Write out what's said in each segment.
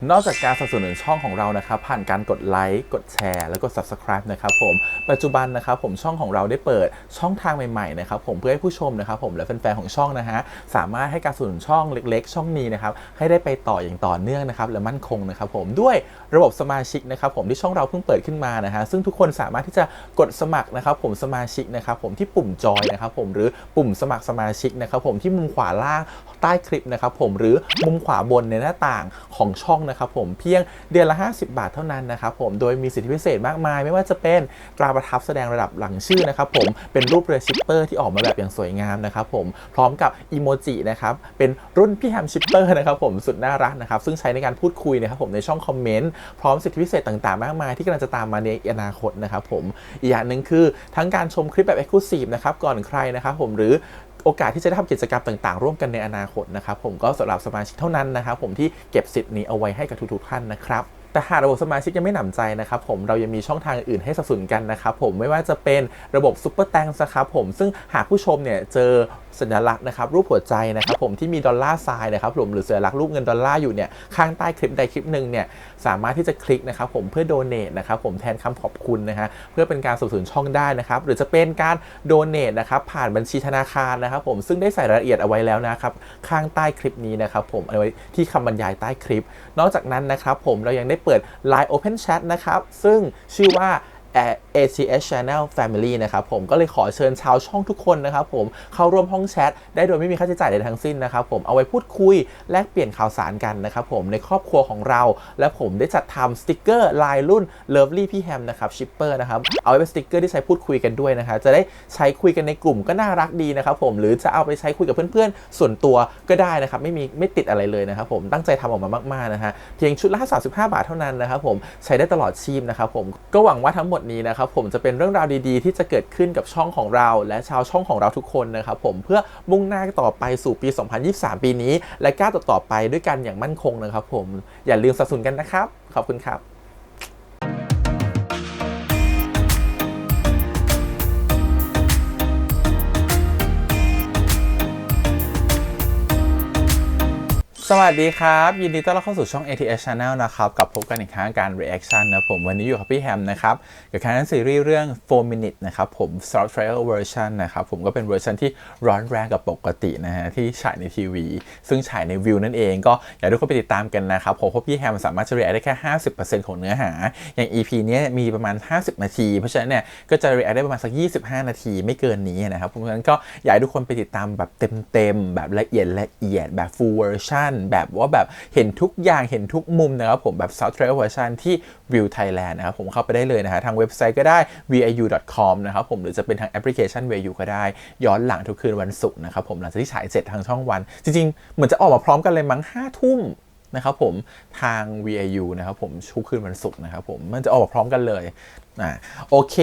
นอกจากการสนับสนุนช่องของเรานะครับผ่านการกดไลค์กดแชร์แล้วก็ Subscribe นะครับผมปัจจุบันนะครับผมช่องของเราได้เปิดช่องทางใหม่ๆนะครับผมเพื่อให้ผู้ชมนะครับผมและแฟนๆของช่องนะฮะสามารถให้การสนับสนุนช่องเล็กๆช่องนี้นะครับให้ได้ไปต่ออย่างต่อเนื่องนะครับและมั่นคงนะครับผมด้วยระบบสมาชิกนะครับผมที่ช่องเราเพิ่งเปิดขึ้นมานะฮะซึ่งทุกคนสามารถที่จะกดสมัครนะครับผมสมาชิกนะครับผมที่ปุ่มจอยนะครับผมหรือปุ่มสมัครสมาชิกนะครับผมที่มุมขวาล่างใต้คลิปนะครับผมหรือมุมขวาบนในหน้าต่างของช่องนะครับผมเพียงเดือนละ50 บาทเท่านั้นนะครับผมโดยมีสิทธิพิเศษมากมายไม่ว่าจะเป็นตราประทับแสดงระดับหลังชื่อนะครับผมเป็นรูปเรือชิปเปอร์ที่ออกมาแบบอย่างสวยงามนะครับผมพร้อมกับอีโมจินะครับเป็นรุ่นพี่แฮมชิปเปอร์นะครับผมสุดน่ารักนะครับซึ่งใช้ในการพูดคุยนะครับผมในช่องคอมเมนต์พร้อมสิทธิพิเศษต่างๆมากมายที่กำลังจะตามมาในอนาคตนะครับผมอีกอย่างหนึ่งคือทั้งการชมคลิปแบบ Exclusive นะครับก่อนใครนะครับผมหรือโอกาสที่จะได้ทำกิจกรรมต่างๆร่วมกันในอนาคตนะครับผมก็สำหรับสมาชิกเท่านั้นนะครับผมที่เก็บสิทธิ์นี้เอาไว้ให้กับทุกๆท่านนะครับแต่หากระบบสมาชิกยังไม่หนำใจนะครับผมเรายังมีช่องทางอื่นให้สนับสนุนกันนะครับผมไม่ว่าจะเป็นระบบซุปเปอร์แตงนะครับผมซึ่งหากผู้ชมเนี่ยเจอสัญลักษณ์นะครับรูปหัวใจนะครับผมที่มีดอลลาร์ไซน์นะครับผมหรือสัญลักษณ์รูปเงินดอลลาร์อยู่เนี่ยข้างใต้คลิปใดคลิปหนึ่งเนี่ยสามารถที่จะคลิกนะครับผมเพื่อโดเนทนะครับผมแทนคำขอบคุณนะฮะเพื่อเป็นการสนับสนุนช่องได้นะครับหรือจะเป็นการโดเนทนะครับผ่านบัญชีธนาคารนะครับผมซึ่งได้ใส่รายละเอียดเอาไว้แล้วนะครับข้างใต้คลิปนี้นะครับผมเอาไว้ที่คำบรรยายใต้คลิปนอกจากนั้นนะครับผมเรายังได้เปิด Line Open Chat นะครับซึ่งชื่อว่า ATS Channel Family นะครับผมก็เลยขอเชิญชาวช่องทุกคนนะครับผมเข้าร่วมห้องแชทได้โดยไม่มีค่าใช้จ่ายใดทั้งสิ้นนะครับผมเอาไว้พูดคุยแลกเปลี่ยนข่าวสารกันนะครับผมในครอบครัวของเราและผมได้จัดทำสติกเกอร์ลายรุ่น Lovely พี่แฮมนะครับชิปเปอร์นะครับเอาไว้เป็นสติกเกอร์ที่ใช้พูดคุยกันด้วยนะครับจะได้ใช้คุยกันในกลุ่มก็น่ารักดีนะครับผมหรือจะเอาไปใช้คุยกับเพื่อนๆส่วนตัวก็ได้นะครับไม่ติดอะไรเลยนะครับผมตั้งใจทำออกมามากๆนะฮะเพียงชุดละ35 บาทเท่านั้นนะครับผมใช้ได้ตลอดชีพนะครับผมก็หวังว่าทั้งหมดนี้นะครับผมจะเป็นเรื่องราวดีๆที่จะเกิดขึ้นกับช่องของเราและชาวช่องของเราทุกคนนะครับผมเพื่อมุ่งหน้าต่อไปสู่ปี 2023 ปีนี้และก้าวต่อไปด้วยกันอย่างมั่นคงนะครับผมอย่าลืมสนับสนุนกันนะครับขอบคุณครับสวัสดีครับยินดีต้อนรับเข้าสู่ช่อง ATS Channel นะครับกับพบกันอีกครั้งการ reaction นะผมวันนี้อยู่กับพี่แฮมนะครับกับการซีรีส์เรื่อง 4 minutes นะครับผม short trailer version นะครับผมก็เป็นเวอร์ชันที่ร้อนแรงกับปกตินะฮะที่ฉายในทีวีซึ่งฉายในวิวนั่นเองก็อยากให้ทุกคนไปติดตามกันนะครับผมเพราะพี่แฮมสามารถจะ react ได้แค่ 50% ของเนื้อหาอย่าง EP นี้มีประมาณ50 นาทีเพราะฉะนั้นเนี่ยก็จะ react ได้ประมาณสัก25 นาทีไม่เกินนี้นะครับเพราะฉะนั้นก็อยากให้ทุกคนไปติดตามแบบเต็มๆแบบละเอียดแบบ full versionแบบว่าแบบเห็นทุกอย่างเห็นทุกมุมนะครับผมแบบ South Trail Version ที่ View Thailand นะครับผมเข้าไปได้เลยนะฮะทางเว็บไซต์ก็ได้ viu.com นะครับผมหรือจะเป็นทางแอปพลิเคชัน viu ก็ได้ย้อนหลังทุกคืนวันศุกร์นะครับผมหลังจากที่ฉายเสร็จทางช่องวันจริงๆเหมือนจะออกมาพร้อมกันเลยมั้ง5 ทุ่มนะครับผมทาง VIU นะครับผมทุกคืนวันศุกร์นะครับผมมันจะออกมาพร้อมกันเลยโอเค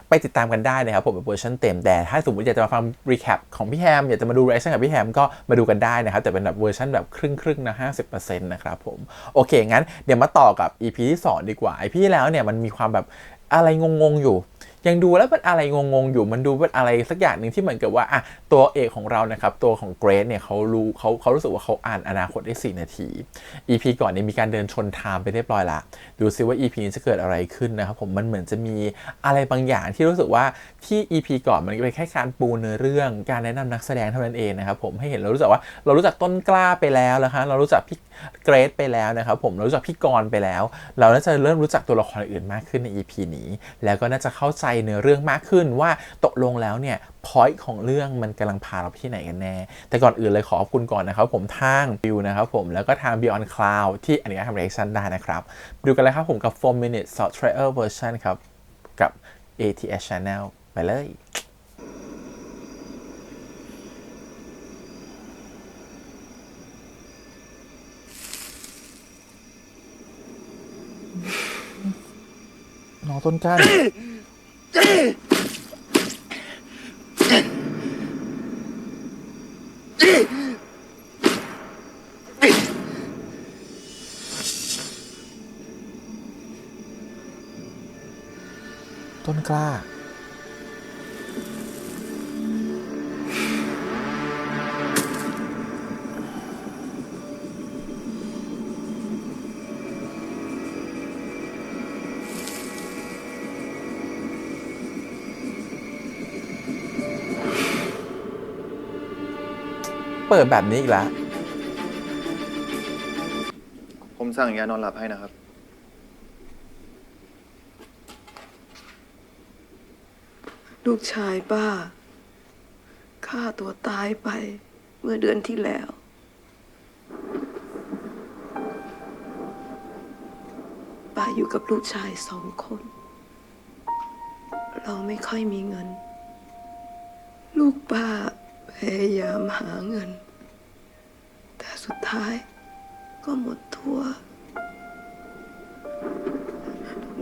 ไปติดตามกันได้นะครับผมเป็นเวอร์ชันเต็มแต่ถ้าสมมติอยากจะมาฟังรีแคปของพี่แฮมอยากจะมาดูรีแอคชั่นกับพี่แฮมก็มาดูกันได้นะครับแต่เป็นแบบเวอร์ชันแบบครึ่งนะ 50% นะครับผมโอเคงั้นเดี๋ยวมาต่อกับ EP ที่2ดีกว่า EP ที่แล้วเนี่ยมันมีความแบบอะไรงงๆอยู่ยังดูแล้วเป็นอะไรงงๆอยู่มันดูเป็นอะไรสักอย่างหนึ่งที่เหมือนกับว่าตัวเอกของเรานะครับตัวของเกรซเนี่ยเขารู้สึกว่าเขาอ่านอนาคตได้4 นาที EP ก่อนเนี่ยมีการเดินชนไทม์ไปเรียบร้อยละดูซิว่า EP นี้จะเกิดอะไรขึ้นนะครับผมมันเหมือนจะมีอะไรบางอย่างที่รู้สึกว่าที่ EP ก่อนมันเป็นแค่การปูเนื้อเรื่องการแนะนำนักแสดงเท่านั้นเองนะครับผมให้เห็นเรารู้จักว่าเรารู้จักต้นกล้าไปแล้วนะคะเรารู้จักพี่เกรซไปแล้วนะครับผมเรารู้จักพี่กรไปแล้วเราน่าจะเริ่มรู้จักตัวละครอื่นมากขึ้นใน EP นี้แล้วก็น่าจะเข้าใจเนื้อเรื่องมากขึ้นว่าตกลงแล้วเนี่ยพอยต์ของเรื่องมันกำลังพาเราไปที่ไหนกันแน่แต่ก่อนอื่นเลยขอบคุณก่อนนะครับผมทางวิวนะครับผมแล้วก็ทาง Beyond Cloud ที่อนุญาตทำ reaction ได้นะครับดูกันเลยครับผมกับ 4 minutes short trailer version ครับกับ ATS Channel ไปเลยน้องต้นกล้าต้นกล้า เปิดแบบนี้อีกแล้ว ผมสั่งยานอนหลับให้นะครับ ลูกชายป้าฆ่าตัวตายไปเมื่อเดือนที่แล้วป้าอยู่กับลูกชาย2 คน เราไม่ค่อยมีเงิน ลูกป้าพยายามหาเงิน แต่สุดท้ายก็หมดทั่ว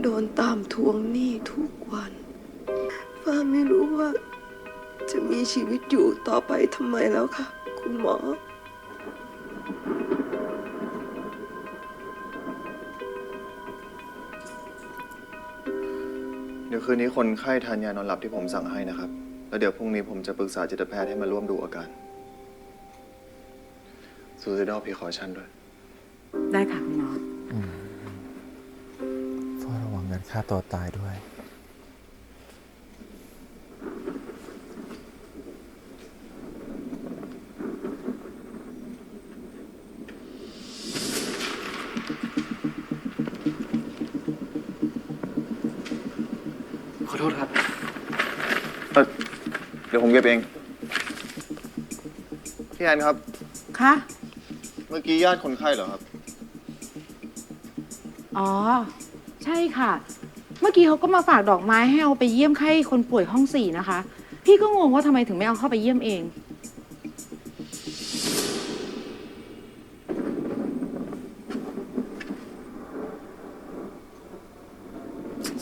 โดนตามทวงหนี้ทุกวันป้าไม่รู้ว่าจะมีชีวิตอยู่ต่อไปทำไมแล้วค่ะ คุณหมอ เดี๋ยวคืนนี้คนไข้ทานยานอนหลับที่ผมสั่งให้นะครับ แล้วเดี๋ยวพรุ่งนี้ผมจะปรึกษาจิตแพทย์ให้มาร่วมดูอาการ suicidal precaution ด้วย ได้ค่ะคุณหมอ เฝ้าระวังการฆ่าตัวตายด้วย ขอโทษครับ เดี๋ยวผมเก็บเอง พี่แอนครับ คะ เมื่อกี้ญาติคนไข้เหรอครับ อ๋อ ใช่ค่ะ เมื่อกี้เขาก็มาฝากดอกไม้ให้เอาไปเยี่ยมไข้คนป่วยห้อง4นะคะ พี่ก็งงว่าทำไมถึงไม่เอาเข้าไปเยี่ยมเอง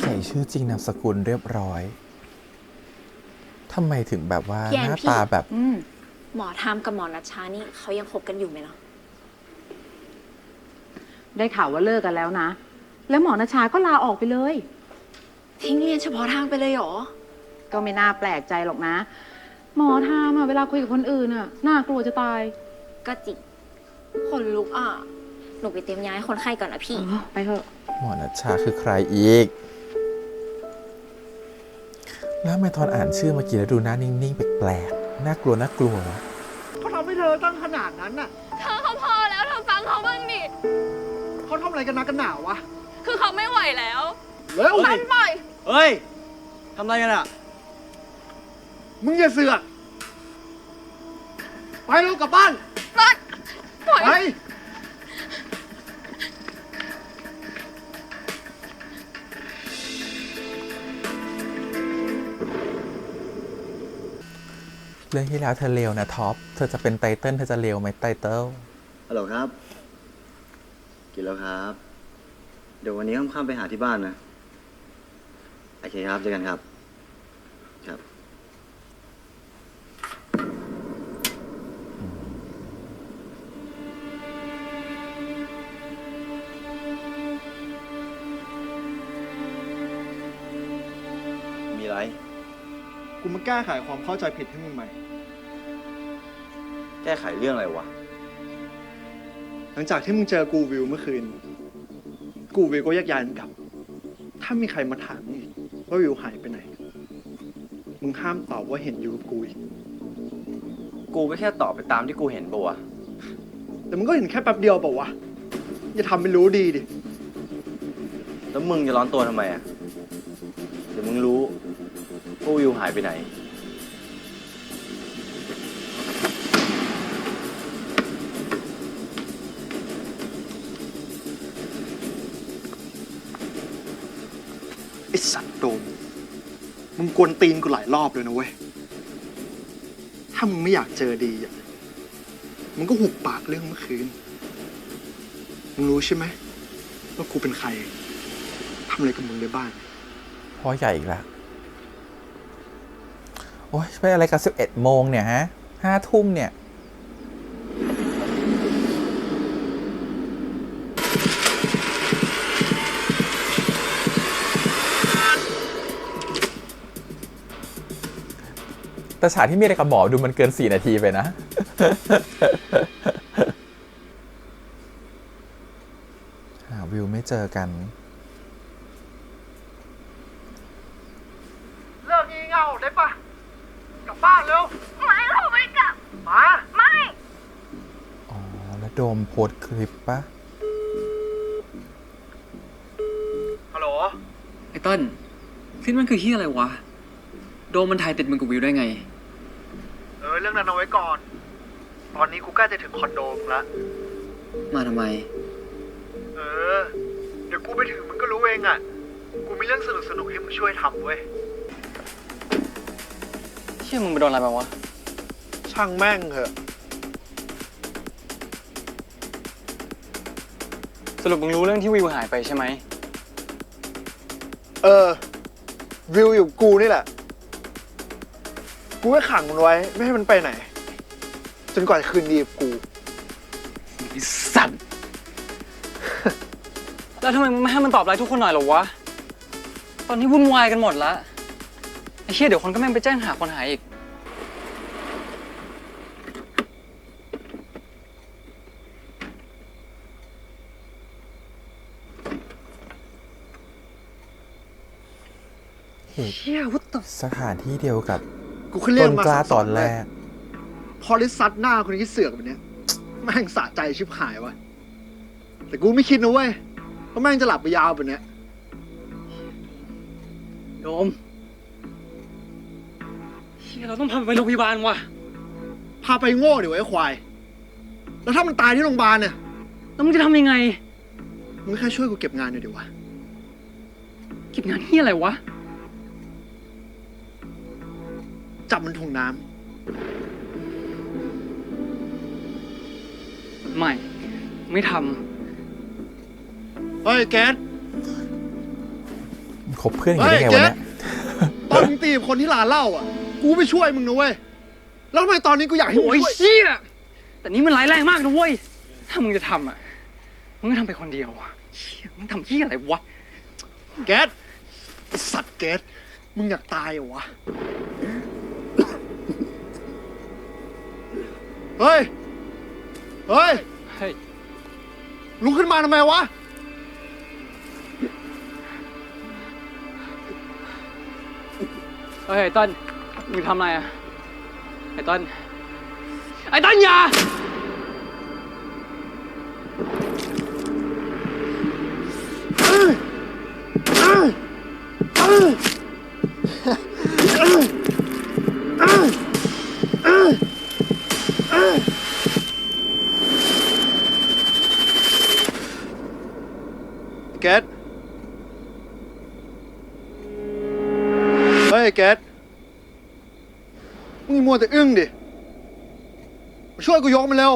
ใส่ชื่อจริงนามสกุลเรียบร้อยทำไมถึงแบบว่า พี่ ห แอน น้า พี่ ตาแบบ หมอทามกับหมอนัชชานี่เขายังคบกันอยู่ไหมล่ะ ได้ข่าวว่าเลิกกันแล้วนะ แล้วหมอณชาก็ลาออกไปเลย ทิ้งเรียนเฉพาะทางไปเลยเหรอ ก็ไม่น่าแปลกใจหรอกนะ หมอทามอะเวลาคุยกับคนอื่นอะน่ากลัวจะตาย ก็จริงคนลุกอ่ะ หนูไปเตรียมยาให้คนไข้ก่อนนะพี่ ไปเถอะ หมอนัชชาคือใครอีก แล้วทำไมตอนอ่านชื่อเมื่อกี้แล้วดูหน้านิ่งๆแปลกๆน่ากลัววะ เขาทำให้เธอตั้งขนาดนั้นน่ะ เธอเขาพอแล้วเธอฟังเขาบ้างดิ เขาทำอะไรกันนักกันหนาวะ คือเขาไม่ไหวแล้ว เร็ว ฉันปล่อย เฮ้ย ทำอะไรกันอะ มึงอย่าเสือกไปเร็วกลับบ้าน ปล่อย ไป เรื่องที่แล้วเธอเลวนะท็อป เธอจะเป็นไตเติ้ลเธอจะเลวไหมไตเติ้ล ฮัลโหลครับ กินแล้วครับ เดี๋ยววันนี้ค่ำๆไปหาที่บ้านนะ โอเคครับ เจอกันครับ ครับ มีอะไร กูมาแก้ไขความเข้าใจผิดให้มึงใหม่ แก้ไขเรื่องอะไรวะ หลังจากที่มึงเจอกูวิวเมื่อคืน กูวิวก็แยกย้ายกันกลับ ถ้ามีใครมาถามอีกว่าวิวหายไปไหน มึงห้ามตอบว่าเห็นอยู่กับกูอีก กูก็แค่ตอบไปตามที่กูเห็นปะวะ แต่มึงก็เห็นแค่แป๊บเดียวเปล่าวะ อย่าทำเป็นรู้ดีดิ แล้วมึงจะร้อนตัวทำไมอะเดี๋ยวมึงรู้ว่าวิวหายไปไหน ไอสัตว์โดม มึงกวนตีนกูหลายรอบเลยนะเว้ย ถ้ามึงไม่อยากเจอดีอ่ะ มึงก็หุบปากเรื่องเมื่อคืน มึงรู้ใช่ไหมว่ากูเป็นใคร ทำอะไรกับมึงได้บ้าง พ่อใหญ่อีกแล้ว โอ๊ยไปอะไรกัน11 โมงเนี่ยฮะ5 ทุ่มเนี่ย แต่ฉากที่มีอะไรกับหมอดูมันเกิน4 นาทีไปนะ หาวิวไม่เจอกัน เลิกงี่เง่าได้ปะกลับบ้านเร็ว ไม่เขาไม่กลับ มา ไม่ โดมโพสต์คลิปปะ ฮัลโหล ไอ้เต้นซินมันคือเฮียอะไรวะ โดมมันถ่ายติดมึงกับวิวได้ไง เรื่องนั้นเอาไว้ก่อน ตอนนี้กูใกล้จะถึงคอนโดมึงละ มาทำไม เดี๋ยวกูไปถึงมึงก็รู้เองอ่ะ กูมีเรื่องสนุกๆให้มึงช่วยทำเว้ย เชี่ยมึงไปโดนอะไรมาวะ ช่างแม่งเหอะ สรุปมึงรู้เรื่องที่วิวหายไปใช่ไหม วิวอยู่กูนี่แหละ กูก็ขังมันไว้ ไม่ให้มันไปไหน จนกว่าจะคืนดีกับกู ไอ้สัตว์ แล้วทำไมมึงไม่ให้มันตอบไลน์ทุกคนหน่อยเหรอวะ ตอนนี้วุ่นวายกันหมดละไอ้เชี่ยเดี๋ยวคนก็แม่งไปแจ้งหาคนหายอีก เชี่ยวัดต่อ สถานที่เดียวกับ กูเคยเรีย ต้ ก น มาก ล้าตอนแรก พอได้ซัดหน้าคนที่เสือกแบบเนี้ยแม่งสะใจชิบหายวะแต่กูไม่คิดนะเว้ยว่าแม่งจะหลับไปยาวแบบเนี้ย โดมเชี่ยเราต้องพามันไปโรงพยาบาลว่ะ พาไปโง่เดี๋ยวไอ้ควาย แล้วถ้ามันตายที่โรงพยาบาลเนี่ย แล้วมึงจะทำยังไง มึงแค่ช่วยกูเก็บงานหน่อยดิวะ เก็บงานเฮียอะไรวะ จับมันถ่วงน้ำ ไม่ ไม่ท เฮ้ยแก๊ส คบเพื่อนอย่างนี้ได้ไงวะเนี่ย ตอนมึงตีกับคนที่ร้านเหล้าอ่ะ กูไปช่วยมึงนะเว้ย แล้วทำไมตอนนี้กูอยาก ำ ให้มึง โอ้ย ช่วย เชี่ยแต่นี่มันร้ายแรงมากนะเว้ย ถ้ามึงจะทำอ่ะ มึงก็ทำไปคนเดียวอะเชี่ยมึงทำเฮียอะไรวะ แก๊สไอ้สัตว์แก๊สมึงอยากตายเหรอวะ เฮ้ย เฮ้ย เฮ้ย ลุกขึ้นมาทำไมวะ เฮ้ยไอ้ต้นมึงทำอะไรอ่ะ ไอ้ต้น ไอ้ต้นอย่า แก๊สเฮ้ยแก๊สมึงมัวแต่อึ้งดิ มาช่วยกูยกมันเร็ว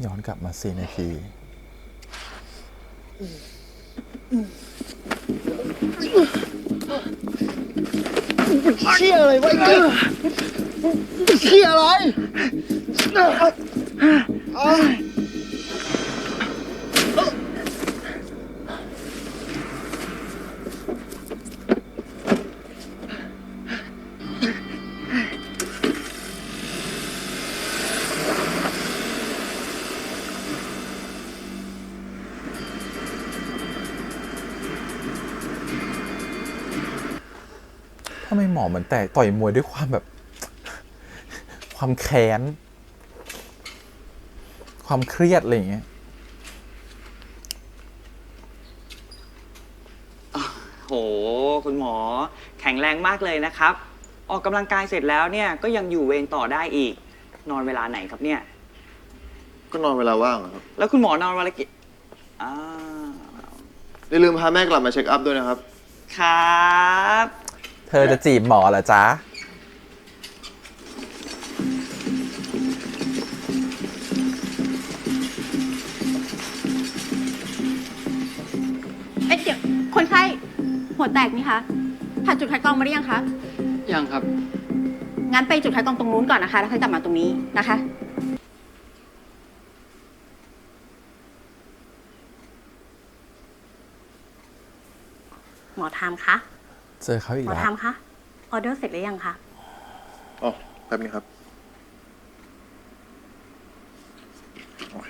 ย้อนกลับมา4 นาที เชี่ยอะไรวะไอ้แก๊สเชี่ยอะไร ทำไมหมอเหมือนแต่ต่อยมวยด้วยความแบบ ความแค้น ความเครียดอะไรอย่างเงี้ย โห คุณหมอแข็งแรงมากเลยนะครับ ออกกำลังกายเสร็จแล้วเนี่ยก็ยังอยู่เวรต่อได้อีก นอนเวลาไหนครับเนี่ย ก็นอนเวลาว่างอะครับ แล้วคุณหมอนอนวันละกี่อ่า อย่าลืมพาแม่กลับมาเช็คอัพด้วยนะครับ ครับ เธอจะจีบหมอเหรอจ๊ะ เอ้ยเดี๋ยวคนไข้หัวแตกนี่คะผ่านจุดคัดกรองมาหรือยังคะ ยังครับ งั้นไปจุดคัดกรองตรงนู้นก่อนนะคะ แล้วค่อยกลับมาตรงนี้นะคะ หมอทามคะ เจอเขาอีก หมอ แล้ว ทามคะ ออเดอร์เสร็จหรือยังคะ อ๋อ แป๊บนึงครับ โอเค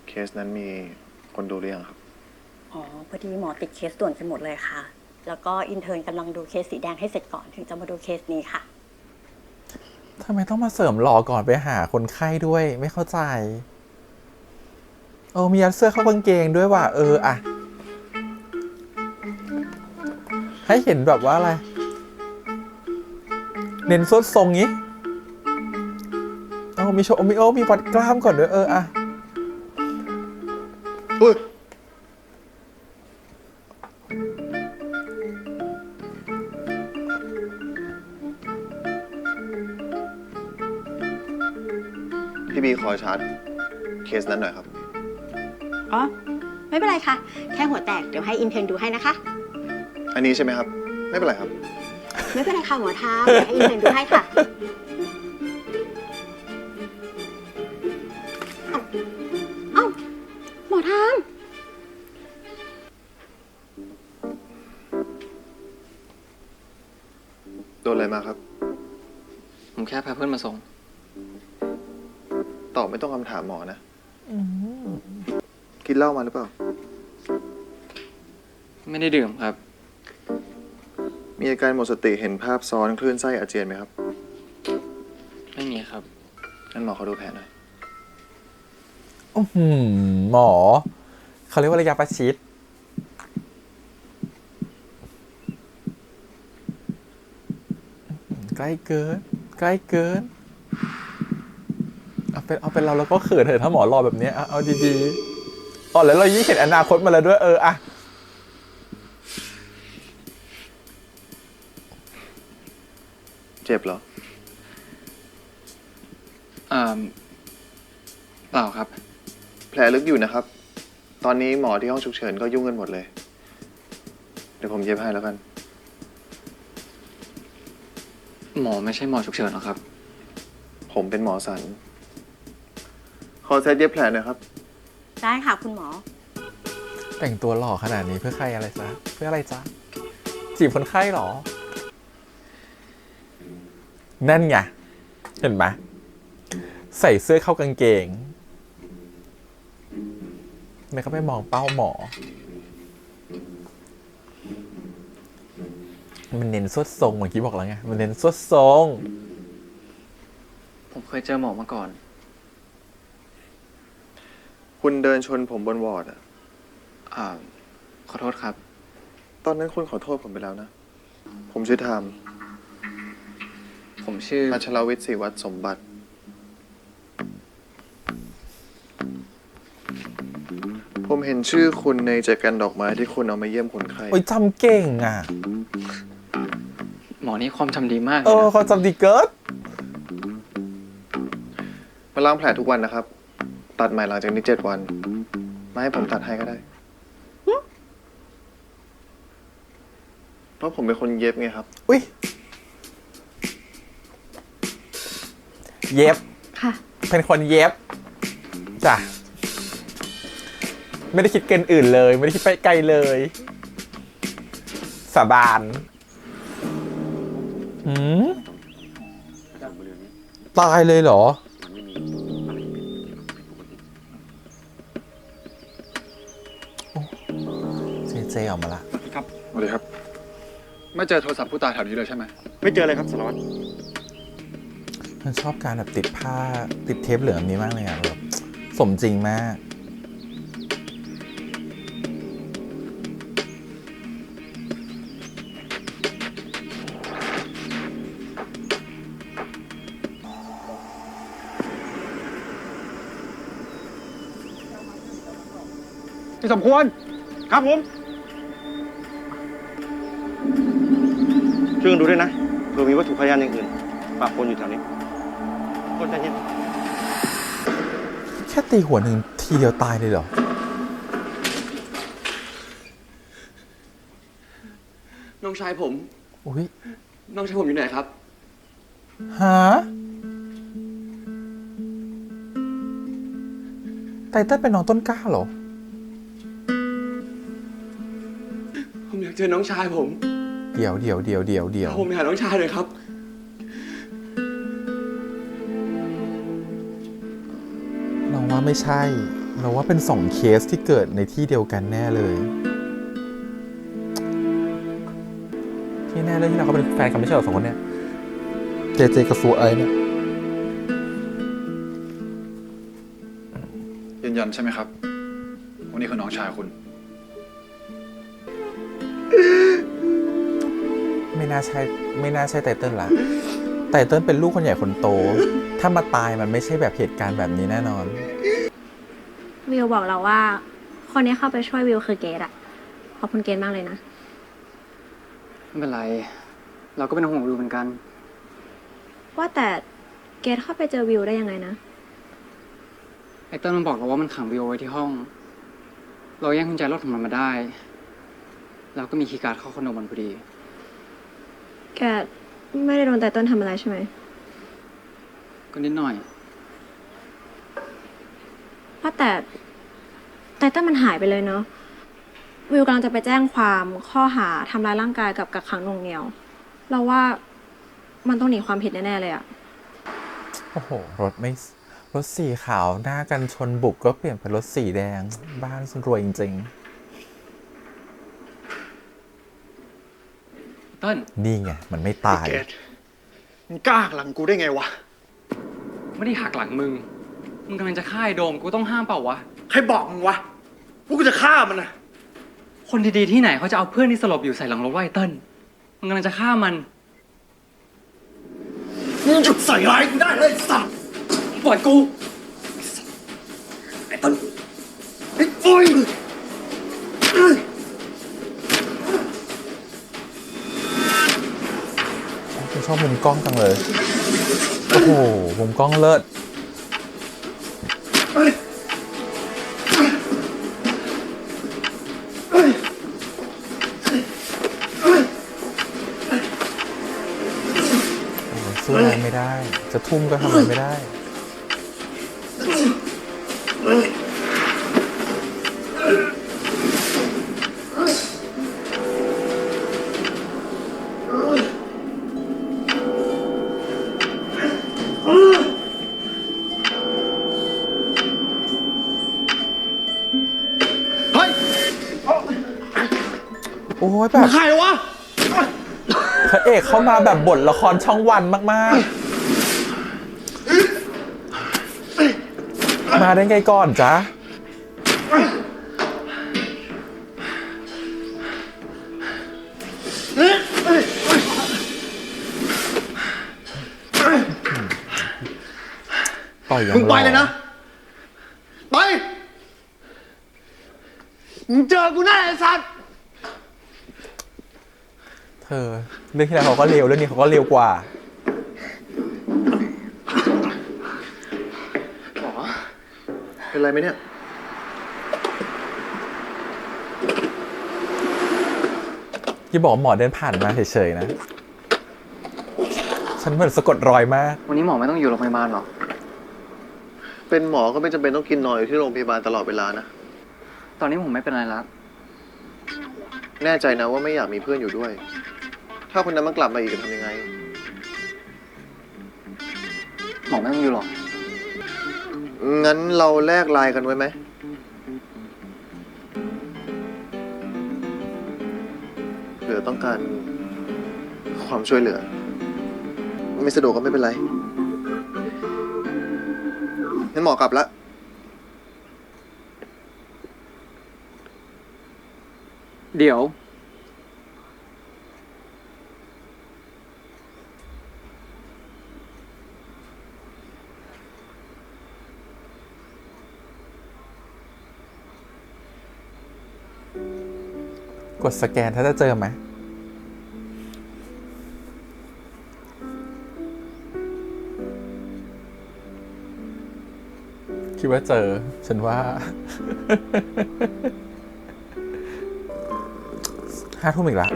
เคสนั้นมีคนดูหรือยังครับ อ๋อ พอดีหมอติดเคสด่วนกันหมดเลยค่ะ แล้วก็อินเทอร์นกำลังดูเคสสีแดงให้เสร็จก่อนถึงจะมาดูเคสนี้ค่ะ ทำไมต้องมาเสริมหล่อก่อนไปหาคนไข้ด้วยไม่เข้าใจมียัดเสื้อเข้ากางเกงด้วยว่ะอะให้เห็นแบบว่าอะไรเน้นส้นทรงงี้มีโชว์มีวัดกล้ามก่อนด้วยอะอุ้ย พี่บีขอชาร์จเคสนั้นหน่อยครับ อ๋อ ไม่เป็นไรค่ะ แค่หัวแตกเดี๋ยวให้อินเทอร์นดูให้นะคะ อันนี้ใช่ไหมครับ ไม่เป็นไรครับ ไม่เป็นไรค่ะหัวเท้าเดี๋ยวให้อินเทอร์นดูให้ค่ะเอ้าหมอทาม โดนอะไรมาครับ ผมแค่พาเพื่อนมาส่ง ตอบไม่ต้องคำถามหมอนะ กินเหล้ามาหรือเปล่า ไม่ได้ดื่มครับ มีอาการหมดสติเห็นภาพซ้อนคลื่นไส้อาเจียนไหมครับ ไม่มีครับ งั้นหมอเขาดูแผลหน่อย หมอเขาเรียกว่าระยะประชิดใกล้เกินเอาเป็นเราแล้วก็เขินเถอะถ้าหมอรอแบบนี้เอาดีๆแล้วเรายิ่งเห็นอนาคตมาแล้วด้วยอะเจ็บเหรอ เปล่าครับ แผลลึกอยู่นะครับ ตอนนี้หมอที่ห้องฉุกเฉินก็ยุ่งกันหมดเลย เดี๋ยวผมเย็บให้แล้วกัน หมอไม่ใช่หมอฉุกเฉินหรอครับ ผมเป็นหมอสัน ขอเซตเย็บแผลหน่อยครับ ได้ค่ะคุณหมอ แต่งตัวหล่อขนาดนี้เพื่อใครอะไรจ๊ะเพื่ออะไรจ๊ะจีบคนไข้หรอนั่นไงเห็นไหมใส่เสื้อเข้ากางเกงไม่เขาไปมองเป้าหมอมันเน้นสวดทรงเมื่อกี้บอกแล้วไงมันเน้นสวดทรง ผมเคยเจอหมอมาก่อน คุณเดินชนผมบนวอร์ดอะ ขอโทษครับ ตอนนั้นคุณขอโทษผมไปแล้วนะ ผมชื่อไทม์ ผมชื่อ อัชรวิทย์ศรีวัฒน์สมบัติ ผมเห็นชื่อคุณในแจกันดอกไม้ที่คุณเอามาเยี่ยมคนไข้ โอ้ยจำเก่งอ่ะ หมอนี่ความจำดีมากเลยนะ เขาจำดีเกิน มาล้างแผลทุกวันนะครับ ตัดใหม่หลังจากนี้ 7 วัน มาให้ผมตัดให้ก็ได้ เพราะผมเป็นคนเย็บไงครับ อุ้ยเย็บ ค่ะ เป็นคนเย็บจ้ะไม่ได้คิดเกินอื่นเลย ไม่ได้คิดไปไกลเลย สาบานตายเลยเหรอเจออกมาละ ครับสวัสดีครับ ไม่เจอโทรศัพท์ผู้ตายแถวนี้เลยใช่ไหม ไม่เจอเลยครับสารวัตร มันชอบการแบบติดผ้าติดเทปเหลืองแบบนี้มากเลยอ่ะแบบสมจริงมากที่สมควร ครับผม ช่วยกันดูด้วยนะเผื่อมีวัตถุพยานอย่างอื่นปะปนอยู่แถวนี้คนใจเย็น แค่ตีหัวหนึ่งทีเดียวตายเลยเหรอ น้องชายผม อุ้ย น้องชายผมอยู่ไหนครับ ฮะไตเติ้ลเป็นน้องต้นกล้าเหรอ ผมอยากเจอน้องชายผม เดี๋ยวผมไปหาน้องชายเลยครับ เราว่าไม่ใช่ เราว่าเป็น2 เคสที่เกิดในที่เดียวกันแน่เลย รื่องที่เราเขาเป็นแฟนกันไม่ใช่เหรอสองคนเนี่ย เจเจกับฟูไอเนี่ย ยืนยันใช่ไหมครับว่านี่คือน้องชายคุณ ไม่น่าใช่ไตเติ้ลละไตเติ้ลเป็นลูกคนใหญ่คนโต ถ้ามาตายมันไม่ใช่แบบเหตุการณ์แบบนี้แน่นอน วิวบอกเราว่า คนนี้เข้าไปช่วยวิวคือเกดอะขอบคุณเกดมากเลยนะ ไม่เป็นไร เราก็เป็นห่วงวิวเหมือนกัน ว่าแต่เกดเข้าไปเจอวิวได้ยังไงนะ ไอ้เติ้ลมันบอกเราว่ามันขังวิวไว้ที่ห้อง เราแย่งกุญแจรถของมันมาได้ แล้วก็มีคีย์การ์ดเข้าคอนโดมันพอดี แกไม่ได้โดนไตเติ้ลทำอะไรใช่ไหม ก็นิดหน่อย ว่าแต่ไตเติ้ลมันหายไปเลยเนาะ วิวกำลังจะไปแจ้งความข้อหาทำร้ายร่างกายกับกักขังหน่วงเหนี่ยว เราว่ามันต้องหนีความผิดแน่ๆเลยอะ โอ้โห รถสีขาวหน้ากันชนบุกก็เปลี่ยนเป็นรถสีแดง บ้านฉันรวยจริง เติ้ล ๆ นี่ไง มันไม่ตาย เกดมึงกล้าหักหลังกูได้ไงวะ ไม่ได้หักหลังมึง มึงกำลังจะฆ่าไอ้โดม กูต้องห้ามเปล่าวะ ใครบอกมึงวะว่ากูจะฆ่ามันนะ คนดีๆที่ไหนเขาจะเอาเพื่อนที่สลบอยู่ใส่หลังรถไวะไอ้เติ้ลมึงกำลังจะฆ่ามัน มึงหยุดใส่ร้ายกูได้เลยไอ้สัตว์ ปล่อยกู ไอ้ต้นไอ้ปุ้ย ฉันชอบมุมกล้องจังเลย โอ้โห มุมกล้องเลิศ โอ้โหสู้อะไรไม่ได้ จะทุ่มก็ทำอะไรไม่ได้ เฮ้ย โอ้ยแบ มึ บ งใครวะ พระเอกเข้ามาแบบบทละครช่องวันมาก ๆ มาได้ไงก่อนจ๊ะ ต่อยยัง มึงไป หอ เลยนะ ไป มึงเจอกูแน่ไอ้สัตว์ เธอ เรื่องที่แล้วเขาก็เร็วเรื่องนี้เขาก็เร็วกว่า เป็นไรไหมเนี่ย ที่บอกว่าหมอเดินผ่านมาเฉยๆนะ ฉันเหมือนสะกดรอยมาก วันนี้หมอไม่ต้องอยู่โรงพยาบาลหรอ เป็นหมอก็ไม่จำเป็นต้องกินนอนอยู่ที่โรงพยาบาลตลอดเวลานะ ตอนนี้ผมไม่เป็นไรแล้ว แน่ใจนะว่าไม่อยากมีเพื่อนอยู่ด้วย ถ้าคนนั้นมันกลับมาอีกจะทำยังไง หมอไม่ต้องอยู่หรอก งั้นเราแลกไลน์กันไว้ไหม เผื่อต้องการความช่วยเหลือ ไม่สะดวกก็ไม่เป็นไร งั้นหมอกลับละ เดี๋ยว กดสแกนถ้าจะเจอไหม คิดว่าเจอ ฉันว่า 5 ทุ่มอีกแล้ว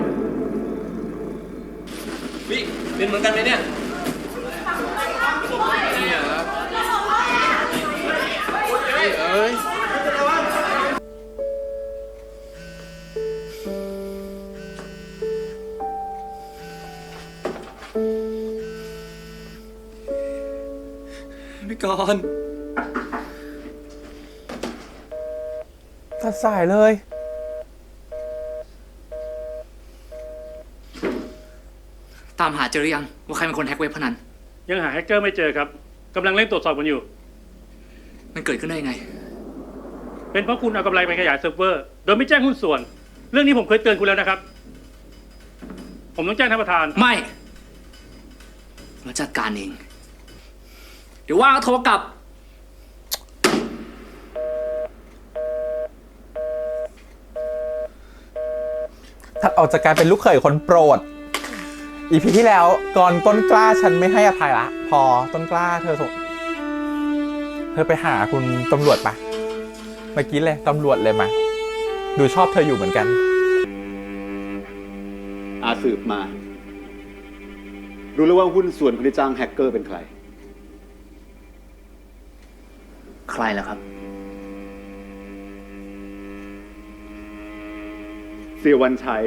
เป็นเหมือนกันไหมเนี่ย พี่กรณ์ ตัดสายเลย พ ามหาเจอหรือยังว่าใครเป็นคนแฮ็กเว็บพนัน ยังหาแฮกเกอร์ไม่เจอครับกำลังเร่งตรวจสอบกันอยู่ มันเกิดขึ้นได้ยังไง เป็นเพราะคุณเอากำไรไปขยายเซิร์ฟเวอร์โดยไม่แจ้งหุ้นส่วน เรื่องนี้ผมเคยเตือนคุณแล้วนะครับ ผมต้องแจ้งท่านประธาน ไม่มาจัดการเอง เดี๋ยวว่างก็โทรกลับ ถัดออกจากการเป็นลูกเขยคนโปรด อีพีที่แล้วก่อนต้นกล้าฉันไม่ให้อภัยละ พอต้นกล้าเธอไปหาคุณตำรวจปะเมื่อกี้เลยตำรวจเลยมาดูชอบเธออยู่เหมือนกัน สืบมา รู้แล้วว่าหุ้นส่วนคนที่จ้างแฮกเกอร์เป็นใคร ใครล่ะครับ เสียวันชัย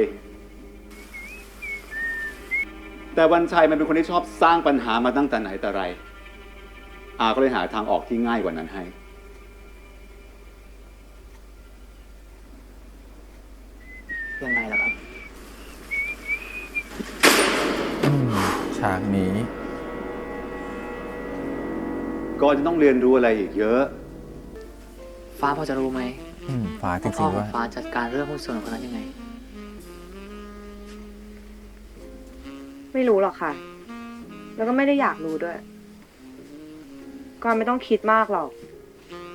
แต่วันชัยมันเป็นคนที่ชอบสร้างปัญหามาตั้งแต่ไหนแต่ไรก็เลยหาทางออกที่ง่ายกว่านั้นให้ ยังไงล่ะครับ ฉากนี้ ก็จะต้องเรียนรู้อะไรอีกเยอะ ฟ้าพอจะรู้ไหม ฟ้าจ พ่ ริ อง ๆ ขอ ว่า งฟ้าจัดการเรื่องหุ้นส่วนของคนนั้นยังไง ไม่รู้หรอกค่ะ แล้วก็ไม่ได้อยากรู้ด้วยก็ไม่ต้องคิดมากหรอก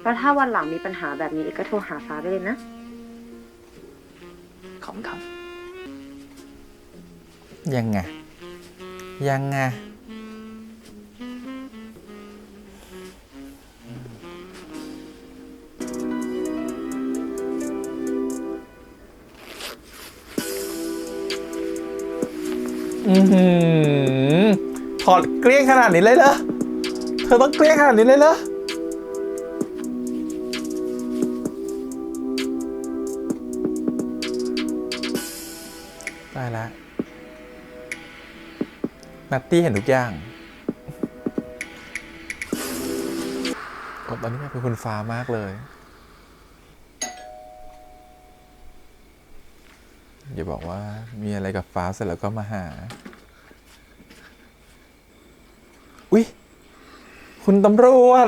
แล้วถ้าวันหลังมีปัญหาแบบนี้ก็โทรหาฟ้าได้เลยนะ ขอบคุณครับ ยังไงถอดเกลี้ยงขนาดนี้เลยเหรอเธอต้องเกลี้ยงขนาดนี้เลยเหรอได้แล้วนัตตี้เห็นทุกอย่างตอนนี้เป็นคุณฟ้ามากเลยอย่าบอกว่ามีอะไรกับฟ้าเสร็จแล้วก็มาหาอุ๊ยคุณตำรวจ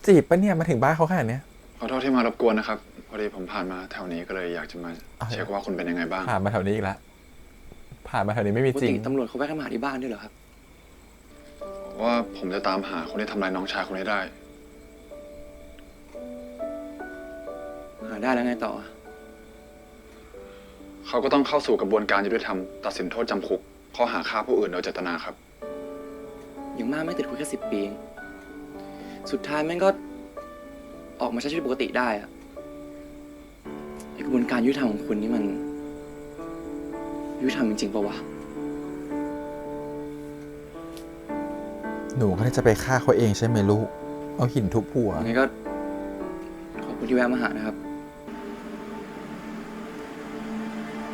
จีบปะเนี่ยมาถึงบ้านเขาขนาดนี้ ขอโทษที่มารบกวนนะครับ พอดีผมผ่านมาแถวนี้ก็เลยอยากจะมาเช็คว่าคุณเป็นยังไงบ้าง ผ่านมาแถวนี้อีกแล้วผ่านมาแถวนี้ไม่มีจริง ตำรวจเขาแวะเข้ามาที่บ้านด้วยเหรอครับ ว่าผมจะตามหาคนที่ทำร้ายน้องชายคนนี้ได้ หาได้แล้วไงต่อ เขาก็ต้องเข้าสู่กระบวนการยุติธรรมตัดสินโทษจำคุกข้อหาฆ่าผู้อื่นโดยเจตนาครับ อย่างมากไม่ติดคุกแค่10 ปีเองสุดท้ายแม่งก็ออกมาใช้ชีวิตปกติได้อะไอกระบวนการยุติธรรมของคุณนี่มันยุติธรรมจริงๆปะวะ หนูก็จะไปฆ่าเขาเองใช่ไหมลูกเอาหินทุบหัว ยังไงก็ขอบคุณที่แวะมาหานะครับ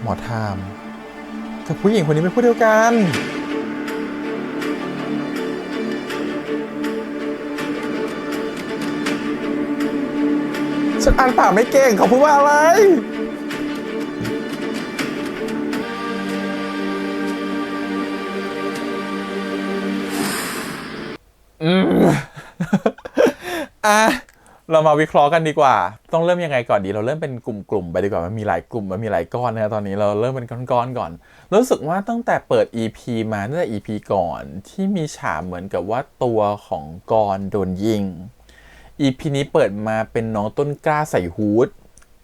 หมอทามกับผู้หญิงคนนี้เป็นผู้เดียวกันฉันอ่านปากไม่เก่งเขาพูดว่าอะไรเรามาวิเคราะห์กันดีกว่าต้องเริ่มยังไงก่อนดีเราเริ่มเป็นกลุ่มๆไปดีกว่ามันมีหลายกลุ่มมันมีหลายก้อนนะตอนนี้เราเริ่มเป็นก้อนๆก่อนรู้สึกว่าตั้งแต่เปิด EP มาตั้งแต่ EP ก่อนที่มีฉากเหมือนกับว่าตัวของกรโดนยิง EP นี้เปิดมาเป็นน้องต้นกล้าใส่ฮูด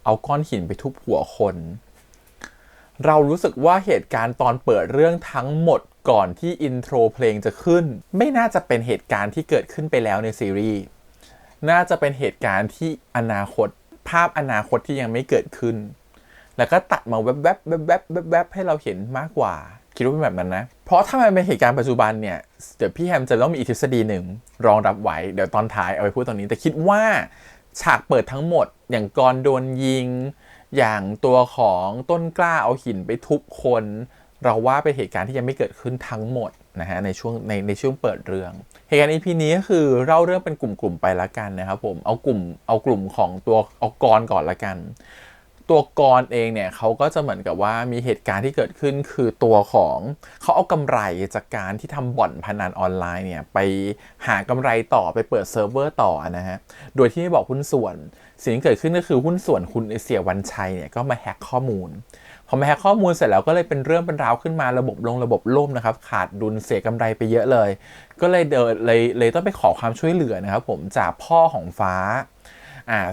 เอาก้อนหินไปทุบหัวคนเรารู้สึกว่าเหตุการณ์ตอนเปิดเรื่องทั้งหมดก่อนที่อินโทรเพลงจะขึ้นไม่น่าจะเป็นเหตุการณ์ที่เกิดขึ้นไปแล้วในซีรีส์น่าจะเป็นเหตุการณ์ที่อนาคตภาพอนาคตที่ยังไม่เกิดขึ้นแล้วก็ตัดมาแวบๆให้เราเห็นมากกว่าคิดว่าเป็นแบบนั้นนะเพราะถ้ามันเป็นเหตุการณ์ปัจจุบันเนี่ยเดี๋ยวพี่แฮมจะต้องมีอีกทฤษฎีหนึ่งรองรับไว้เดี๋ยวตอนท้ายเอาไปพูดตรงนี้แต่คิดว่าฉากเปิดทั้งหมดอย่างกรโดนยิงอย่างตัวของต้นกล้าเอาหินไปทุบคนเราว่าเป็นเหตุการณ์ที่ยังไม่เกิดขึ้นทั้งหมดนะฮะในช่วงเปิดเรื่องเหตุการณ์ EP นี้ก็คือเล่าเรื่องเป็นกลุ่มๆไปละกันนะครับผมเอากลุ่มของตัวเอากรก่อนละกัน ตัวกรเองเนี่ยเขาก็จะเหมือนกับว่ามีเหตุการณ์ที่เกิดขึ้นคือตัวของเขาเอากำไรจากการที่ทำบ่อนพนันออนไลน์เนี่ยไปหากำไรต่อไปเปิดเซิร์ฟเวอร์ต่อนะฮะโดยที่ไม่บอกหุ้นส่วนสิ่งที่เกิดขึ้นก็คือหุ้นส่วนคุณเสียวันชัยเนี่ยก็มาแฮกข้อมูลพอมาแฮกข้อมูลเสร็จแล้วก็เลยเป็นเรื่องเป็นราวขึ้นมาระบบล่มนะครับขาดดุลเสียกำไรไปเยอะเลยก็เลยต้องไปขอความช่วยเหลือนะครับผมจากพ่อของฟ้า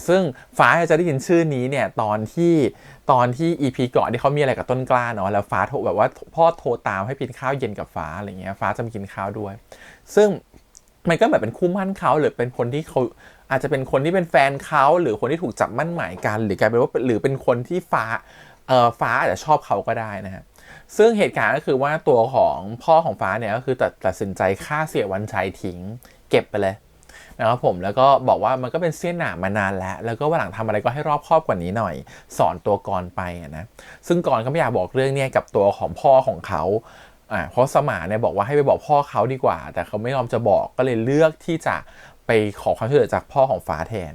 ซึ่งฟ้าจะได้ยินชื่อนี้เนี่ยตอนที่ EP ก่อนที่เขามีอะไรกับต้นกล้าเนาะแล้วฟ้าโทรแบบว่าพ่อโทรตามให้กินข้าวเย็นกับฟ้าอะไรเงี้ยฟ้าจะมากินข้าวด้วยซึ่งมันก็แบบเป็นคู่มั่นเขาหรือเป็นคนที่เขาอาจจะเป็นคนที่เป็นแฟนเขาหรือคนที่ถูกจับมั่นหมายกันหรือกลายเป็นว่าหรือเป็นคนที่ฟ้าอาจจะชอบเขาก็ได้นะฮะซึ่งเหตุการณ์ก็คือว่าตัวของพ่อของฟ้าเนี่ยก็คือตัดสินใจฆ่าเสียวันชัยทิ้งเก็บไปเลยนะครับผมแล้วก็บอกว่ามันก็เป็นเสี้ยนหนามมานานแล้วก็วันหลังทำอะไรก็ให้รอบคอบกว่านี้หน่อยสอนตัวกรไปนะซึ่งกรก็ไม่อยากบอกเรื่องนี้กับตัวของพ่อของเขาเพราะสมานเนี่ยบอกว่าให้ไปบอกพ่อเขาดีกว่าแต่เขาไม่ยอมจะบอกก็เลยเลือกที่จะไปขอความช่วยเหลือจากพ่อของฟ้าแทน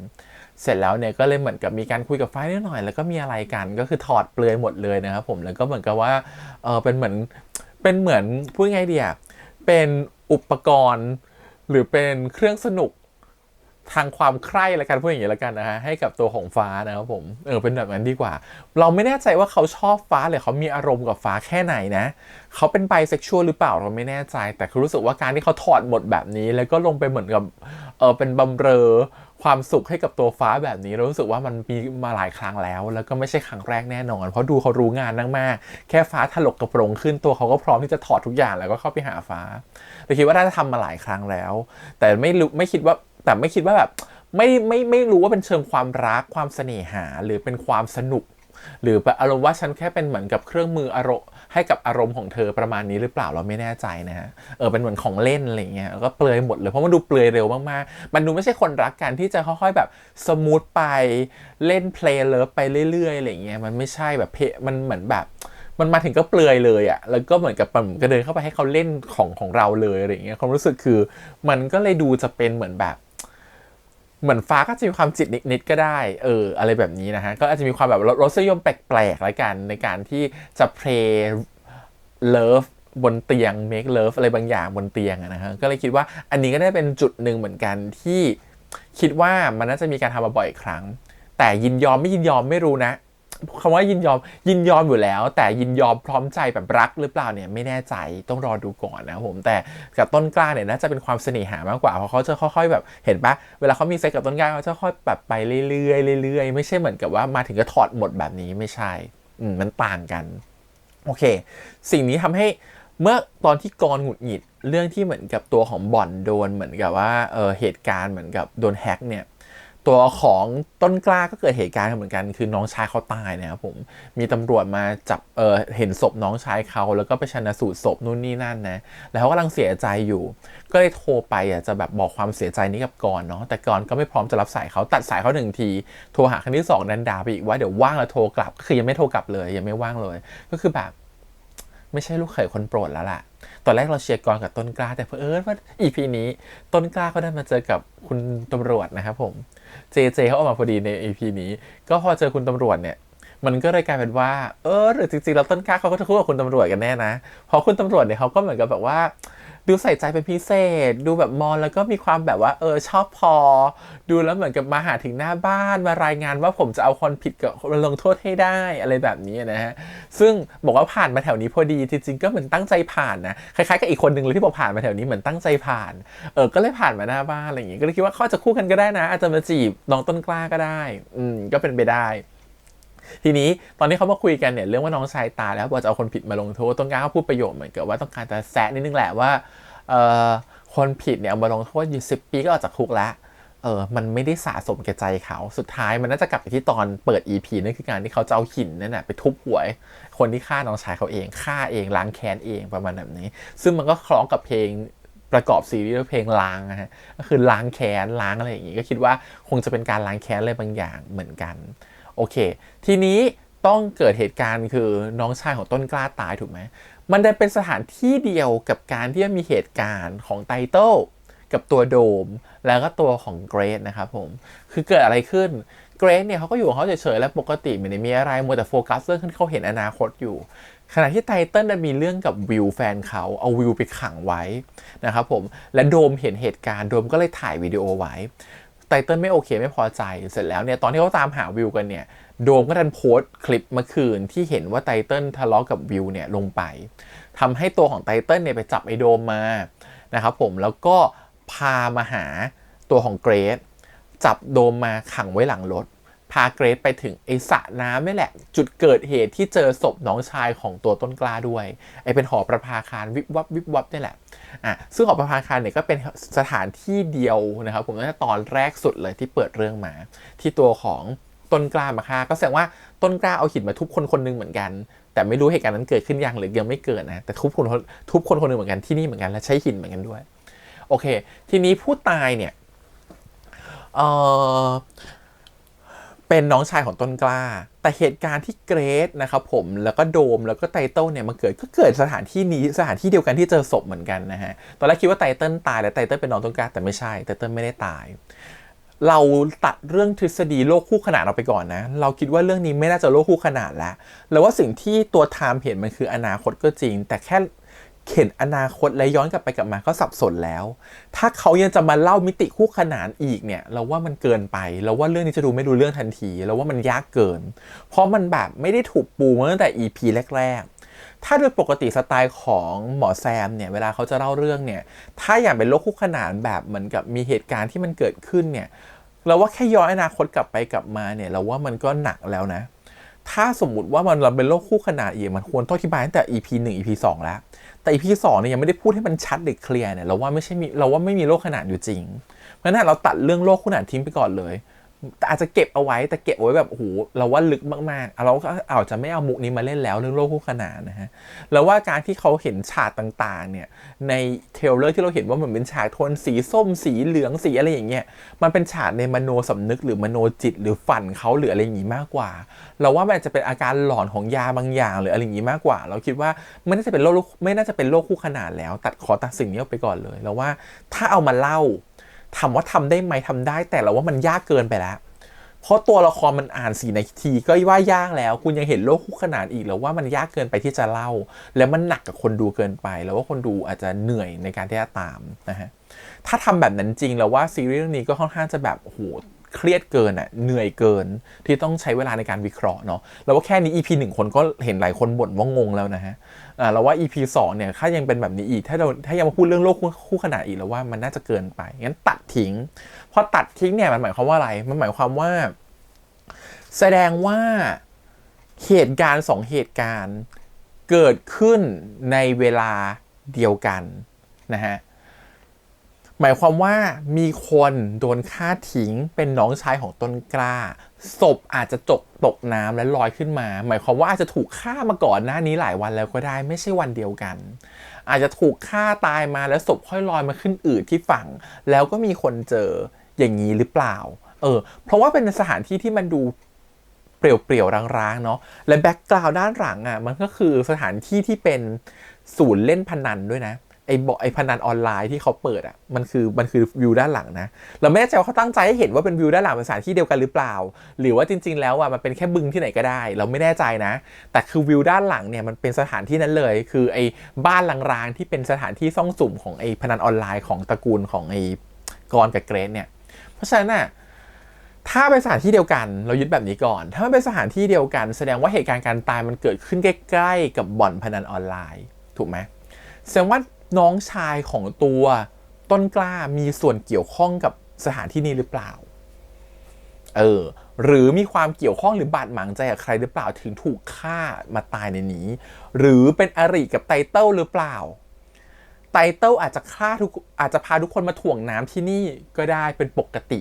เสร็จแล้วเนี่ยก็เลยเหมือนกับมีการคุยกับฟ้านิดหน่อยแล้วก็มีอะไรกันก็คือถอดเปลือยหมดเลยนะครับผมแล้วก็เหมือนกับว่าเป็นเหมือนพูดไงดีอ่ะเป็นอุปกรณ์หรือเป็นเครื่องสนุกทางความใคร่ละกันพูดอย่างนี้ละกันนะฮะให้กับตัวของฟ้านะครับผมเป็นแบบนั้นดีกว่าเราไม่แน่ใจว่าเขาชอบฟ้าหรือเขามีอารมณ์กับฟ้าแค่ไหนนะเขาเป็นไบเซ็กชวลหรือเปล่าเราไม่แน่ใจแต่คือรู้สึกว่าการที่เขาถอดหมดแบบนี้แล้วก็ลงไปเหมือนกับเป็นบำเรอความสุขให้กับตัวฟ้าแบบนี้เรารู้สึกว่ามันมีมาหลายครั้งแล้วก็ไม่ใช่ครั้งแรกแน่นอนเพราะดูเขารู้งานมากแค่ฟ้าถลกกระโปรงขึ้นตัวเขาก็พร้อมที่จะถอดทุกอย่างแล้วก็เข้าไปหาฟ้าแต่คิดว่าน่าจะทำมาหลายครั้งแล้วแต่ไม่คิดว่าแบบไม่รู้ว่าเป็นเชิงความรักความเสน่หาหรือเป็นความสนุกหรือแบบอารมณ์ว่าฉันแค่เป็นเหมือนกับเครื่องมืออารมณ์ให้กับอารมณ์ของเธอประมาณนี้หรือเปล่าเราไม่แน่ใจนะฮะเป็นเหมือนของเล่นอะไรเงี้ยแล้วก็เปลือยหมดเลยเพราะมันดูเปลือยเร็วมากๆมันดูไม่ใช่คนรักกันที่จะค่อยๆแบบสมูทไปเล่นเพลย์เลิฟไปเรื่อยๆอะไรเงี้ยมันไม่ใช่แบบมันเหมือนแบบมันมาถึงก็เปลือยเลยอ่ะแล้วก็เหมือนกับปั๊มก็เดินเข้าไปให้เขาเล่นของเราเลยอะไรเงี้ยความรู้สึกคือมันก็เลยดูจะเป็นเหมือนแบบเหมือนฟ้าก็จะมีความจิตนิดๆก็ได้อะไรแบบนี้นะฮะก็อาจจะมีความแบบรสนิยมแปลกๆละกันในการที่จะเพลย์เลิฟบนเตียง make love อะไรบางอย่างบนเตียงนะฮะก็เลยคิดว่าอันนี้ก็ได้เป็นจุดหนึ่งเหมือนกันที่คิดว่ามันน่าจะมีการทำมาบ่อยครั้งแต่ยินยอมไม่ยินยอมไม่รู้นะคำว่ายินยอมอยู่แล้วแต่ยินยอมพร้อมใจแบบรักหรือเปล่าเนี่ยไม่แน่ใจต้องรอดูก่อนนะผมแต่กับต้นกล้าเนี่ยน่าจะเป็นความเสน่หามากกว่าเพราะเขาจะค่อยๆแบบเห็นปะเวลาเขามีเซ็กกับต้นกล้าเขาจะค่อยแบบไปเรื่อยๆไม่ใช่เหมือนกับว่ามาถึงก็ถอดหมดแบบนี้ไม่ใช่มันต่างกันโอเคสิ่งนี้ทำให้เมื่อตอนที่กรหงุดหงิดเรื่องที่เหมือนกับตัวของบ่อนโดนเหมือนกับว่าเหตุการณ์เหมือนกับโดนแฮกเนี่ยตัวของต้นกล้าก็เกิดเหตุการณ์เหมือนกันคือน้องชายเขาตายนะครับผมมีตำรวจมาจับเห็นศพน้องชายเขาแล้วก็ไปชันสูตรศพนู่นนี่นั่นนะแล้วเขากำลังเสียใจอยู่ก็เลยโทรไปจะแบบบอกความเสียใจนี้กับกรเนาะแต่กรก็ไม่พร้อมจะรับสายเขาตัดสายเขา1 ทีโทรหาครั้งที่2ดันด่าไปอีกว่าเดี๋ยวว่างแล้วโทรกลับก็คือยังไม่โทรกลับเลยยังไม่ว่างเลยก็คือแบบไม่ใช่ลูกเขยคนโปรดแล้วล่ะตอนแรกเราเชียร์กรกับต้นกล้าแต่เผอิญว่า EP นี้ต้นกล้าก็ได้มาเจอกับคุณตำรวจนะครับผมเจเขาออกมาพอดีใน EP นี้ก็พอเจอคุณตำรวจเนี่ยมันก็เลยกลายเป็นว่าหรือจริงๆแล้วต้นกล้าเขาก็จะคู่กับคุณตำรวจกันแน่นะเพราะคุณตำรวจเนี่ยเขาก็เหมือนกับแบบว่าดูใส่ใจเป็นพิเศษดูแบบมองแล้วก็มีความแบบว่าชอบพอดูแล้วเหมือนกับมาหาถึงหน้าบ้านมารายงานว่าผมจะเอาคนผิดกับลงโทษให้ได้อะไรแบบนี้นะฮะซึ่งบอกว่าผ่านมาแถวนี้พอดีจริงๆก็เหมือนตั้งใจผ่านนะคล้ายๆกับอีกคนนึงเลยที่บอกผ่านมาแถวนี้เหมือนตั้งใจผ่านก็เลยผ่านมาหน้าบ้านอะไรอย่างงี้ก็เลยคิดว่าเขาจะคู่กันก็ได้นะอาจจะมาจีบน้องต้นกล้าก็ได้ก็เป็นไปได้ทีนี้ตอนนี้เขามาคุยกันเนี่ยเรื่องว่าน้องชายตายแล้วบอกจะเอาคนผิดมาลงโทษต้นกล้าเขาพูดประโยคเหมือนกับว่าต้องการจะแซะนิดนึงแหละว่าคนผิดเนี่ยเอามาลงโทษอยู่10 ปีก็ออกจากคุกแล้วมันไม่ได้สะสมแก่ใจเขาสุดท้ายมันน่าจะกลับไปที่ตอนเปิด EP นั่นคือการที่เขาจะเอาหินนั่นน่ะไปทุบหัวคนที่ฆ่าน้องชายเขาเองฆ่าเองล้างแค้นเองประมาณแบบนี้ซึ่งมันก็คล้องกับเพลงประกอบซีรีส์เพลงล้างนะฮะก็คือล้างแค้นล้างอะไรอย่างงี้ก็คิดว่าคงจะเป็นการล้างแค้นอะไรบางอย่างเหมือนกันโอเคทีนี้ต้องเกิดเหตุการณ์คือน้องชายของต้นกล้าตายถูกไหมมันได้เป็นสถานที่เดียวกับการที่มีเหตุการณ์ของไตเติ้ล กับตัวโดมแล้วก็ตัวของเกรซนะครับผมคือเกิดอะไรขึ้นเกรซเนี่ยเขาก็อยู่ของเขาเฉยๆและปกติไม่ได้มีอะไรมัวแต่โฟกัสเรื่องที่เขาเห็นอนาคตอยู่ขณะที่ไทเติ้ลมีเรื่องกับวิวแฟนเขาเอาวิวไปขังไว้นะครับผมและโดมเห็นเหตุการณ์โดมก็เลยถ่ายวิดีโอไว้ไทเติ้ลไม่โอเคไม่พอใจเสร็จแล้วเนี่ยตอนที่เขาตามหาวิวกันเนี่ยโดมก็ดันโพสต์คลิปเมื่อคืนที่เห็นว่าไทเติ้ลทะเลาะกับวิวเนี่ยลงไปทำให้ตัวของไทเติ้ลเนี่ยไปจับไอ้โดมมานะครับผมแล้วก็พามาหาตัวของเกรซจับโดมมาขังไว้หลังรถพาเกรซไปถึงไอสระน้ำนี่แหละจุดเกิดเหตุที่เจอศพน้องชายของตัวต้นกล้าด้วยไอเป็นหอประภาคารวิบวับวิบวับนี่แหละซึ่งหอประภาคารเนี่ยก็เป็นสถานที่เดียวนะครับผมตั้งแต่ตอนแรกสุดเลยที่เปิดเรื่องมาที่ตัวของต้นกล้ามาฆ่าก็แสดงว่าต้นกล้าเอาหินมาทุบคนคนนึงเหมือนกันแต่ไม่รู้เหตุการณ์นั้นเกิดขึ้นยังหรือยังไม่เกิดนะแต่ทุบคนคนนึงเหมือนกันที่นี่เหมือนกันและใช้หินเหมือนกันด้วยโอเคทีนี้ผู้ตายเนี่ยเป็นน้องชายของต้นกล้าแต่เหตุการณ์ที่เกรซนะครับผมแล้วก็โดมแล้วก็ไทเติ้ลเนี่ยมันเกิดสถานที่นี้สถานที่เดียวกันที่เจอศพเหมือนกันนะฮะตอนแรกคิดว่าไทเติ้ลตายและไทเติ้ลเป็นน้องต้นกล้าแต่ไม่ใช่ไทเติ้ลไม่ได้ตายเราตัดเรื่องทฤษฎีโลกคู่ขนานออกไปก่อนนะเราคิดว่าเรื่องนี้ไม่น่าจะโลกคู่ขนานแล้วว่าสิ่งที่ตัวไทม์เห็นมันคืออนาคตก็จริงแต่แค่เห็นอนาคตและย้อนกลับไปกลับมาก็สับสนแล้วถ้าเขายังจะมาเล่ามิติคู่ขนานอีกเนี่ยเราว่ามันเกินไปเราว่าเรื่องนี้จะดูไม่ดูเรื่องทันทีเราว่ามันยากเกินเพราะมันแบบไม่ได้ถูกปูมาตั้งแต่ EP แรกๆถ้าโดยปกติสไตล์ของหมอแซมเนี่ยเวลาเขาจะเล่าเรื่องเนี่ยถ้าอย่างเป็นโลกคู่ขนานแบบเหมือนกับมีเหตุการณ์ที่มันเกิดขึ้นเนี่ยเราว่าแค่ย้อนอนาคตกลับไปกลับมาเนี่ยเราว่ามันก็หนักแล้วนะถ้าสมมุติว่ามันเป็นโลกคู่ขนานอีกมันควรต้องอธิบายตั้งแต่ EP 1 EP 2แล้วแต่ EP 2เนี่ยยังไม่ได้พูดให้มันชัดหรือเคลียร์เนี่ยเราว่าไม่มีโลกขนานอยู่จริงเพราะฉะนั้นเราตัดเรื่องโลกคู่ขนานทิ้งไปก่อนเลยแต่อาจจะเก็บเอาไว้แต่เก็บเอาไว้แบบโอ้โหเราว่าลึกมากๆเราก็อาจจะไม่เอามุกนี้มาเล่นแล้วเรื่องโลกคู่ขนานนะฮะแล้วว่าการที่เขาเห็นฉากต่างๆเนี่ยในเทรลเลอร์ที่เราเห็นว่ามันเป็นฉากโทนสีส้มสีเหลืองสีอะไรอย่างเงี้ยมันเป็นฉากในมโนสำนึกหรือมโนจิตหรือฝันเขาหรืออะไรอย่างงี้มากกว่าเราว่ามันอาจจะเป็นอาการหลอนของยาบางอย่างหรืออะไรอย่างงี้มากกว่าเราคิดว่าไม่น่าจะเป็นโลกคู่ขนานแล้วตัดสิ่งนี้ออกไปก่อนเลยแล้วว่าถ้าเอามาเล่าถามว่าทำได้ไหมทำได้แต่เราว่ามันยากเกินไปแล้วเพราะตัวละครมันอ่าน4 นาทีก็ว่ายากแล้วคุณยังเห็นโลกคู่ขนานอีกแล้วว่ามันยากเกินไปที่จะเล่าแล้วมันหนักกับคนดูเกินไปแล้วว่าคนดูอาจจะเหนื่อยในการที่จะตามนะฮะถ้าทำแบบนั้นจริงแล้วว่าซีรีส์เรื่องนี้ก็ค่อนข้างจะแบบโอ้โหเครียดเกินเหนื่อยเกินที่ต้องใช้เวลาในการวิเคราะห์เนาะแล้วว่าแค่นี้ EP 1คนก็เห็นหลายคนบ่นว่างงแล้วนะฮะเราว่า EP 2เนี่ยถ้ายังเป็นแบบนี้อีกถ้ายังมาพูดเรื่องโลกคู่ขนานอีกแล้วว่ามันน่าจะเกินไปงั้นตัดทิ้งพอตัดทิ้งเนี่ยมันหมายความว่าอะไรมันหมายความว่าแสดงว่าเหตุการณ์2 เหตุการณ์เกิดขึ้นในเวลาเดียวกันนะฮะหมายความว่ามีคนโดนฆ่าทิ้งเป็นน้องชายของต้นกล้าศพอาจจะตกน้ำและลอยขึ้นมาหมายความว่าอาจจะถูกฆ่ามาก่อนหน้านี้หลายวันแล้วก็ได้ไม่ใช่วันเดียวกันอาจจะถูกฆ่าตายมาแล้วศพค่อยลอยมาขึ้นอืดที่ฝั่งแล้วก็มีคนเจออย่างนี้หรือเปล่าเพราะว่าเป็นสถานที่ที่มันดูเปลี่ยวๆร้างๆเนาะและแบ็กกราวด์ด้านหลังมันก็คือสถานที่ที่เป็นศูนย์เล่นพนันด้วยนะไอ้พนันออนไลน์ที่เขาเปิดมันคือวิวด้านหลังนะเราไม่แน่ใจว่าเขาตั้งใจให้เห็นว่าเป็นวิวด้านหลังเป็นสถานที่เดียวกันหรือเปล่าหรือว่าจริงๆแล้วมันเป็นแค่บึงที่ไหนก็ได้เราไม่แน่ใจนะแต่คือวิวด้านหลังเนี่ยมันเป็นสถานที่นั้นเลยคือไอ้บ้านลางๆที่เป็นสถานที่ซ่องสุมของไอ้พนันออนไลน์ของตระกูลของไอ้กรกับเกรซเนี่ยเพราะฉะนั้นถ้าเป็นสถานที่เดียวกันเรายึดแบบนี้ก่อนถ้ามันเป็นสถานที่เดียวกันแสดงว่าเหตุการณ์การตายมันเกิดขึ้นใกล้ๆกับบ่อนพนันออนไลน์ถูกไหมแสดงว่าน้องชายของตัวต้นกล้ามีส่วนเกี่ยวข้องกับสถานที่นี้หรือเปล่าหรือมีความเกี่ยวข้องหรือบาดหมางใจกับใครหรือเปล่าถึงถูกฆ่ามาตายในนี้หรือเป็นอริกับไทเติ้ลหรือเปล่าไทเติ้ลอาจจะพาทุกคนมาถ่วงน้ำที่นี่ก็ได้เป็นปกติ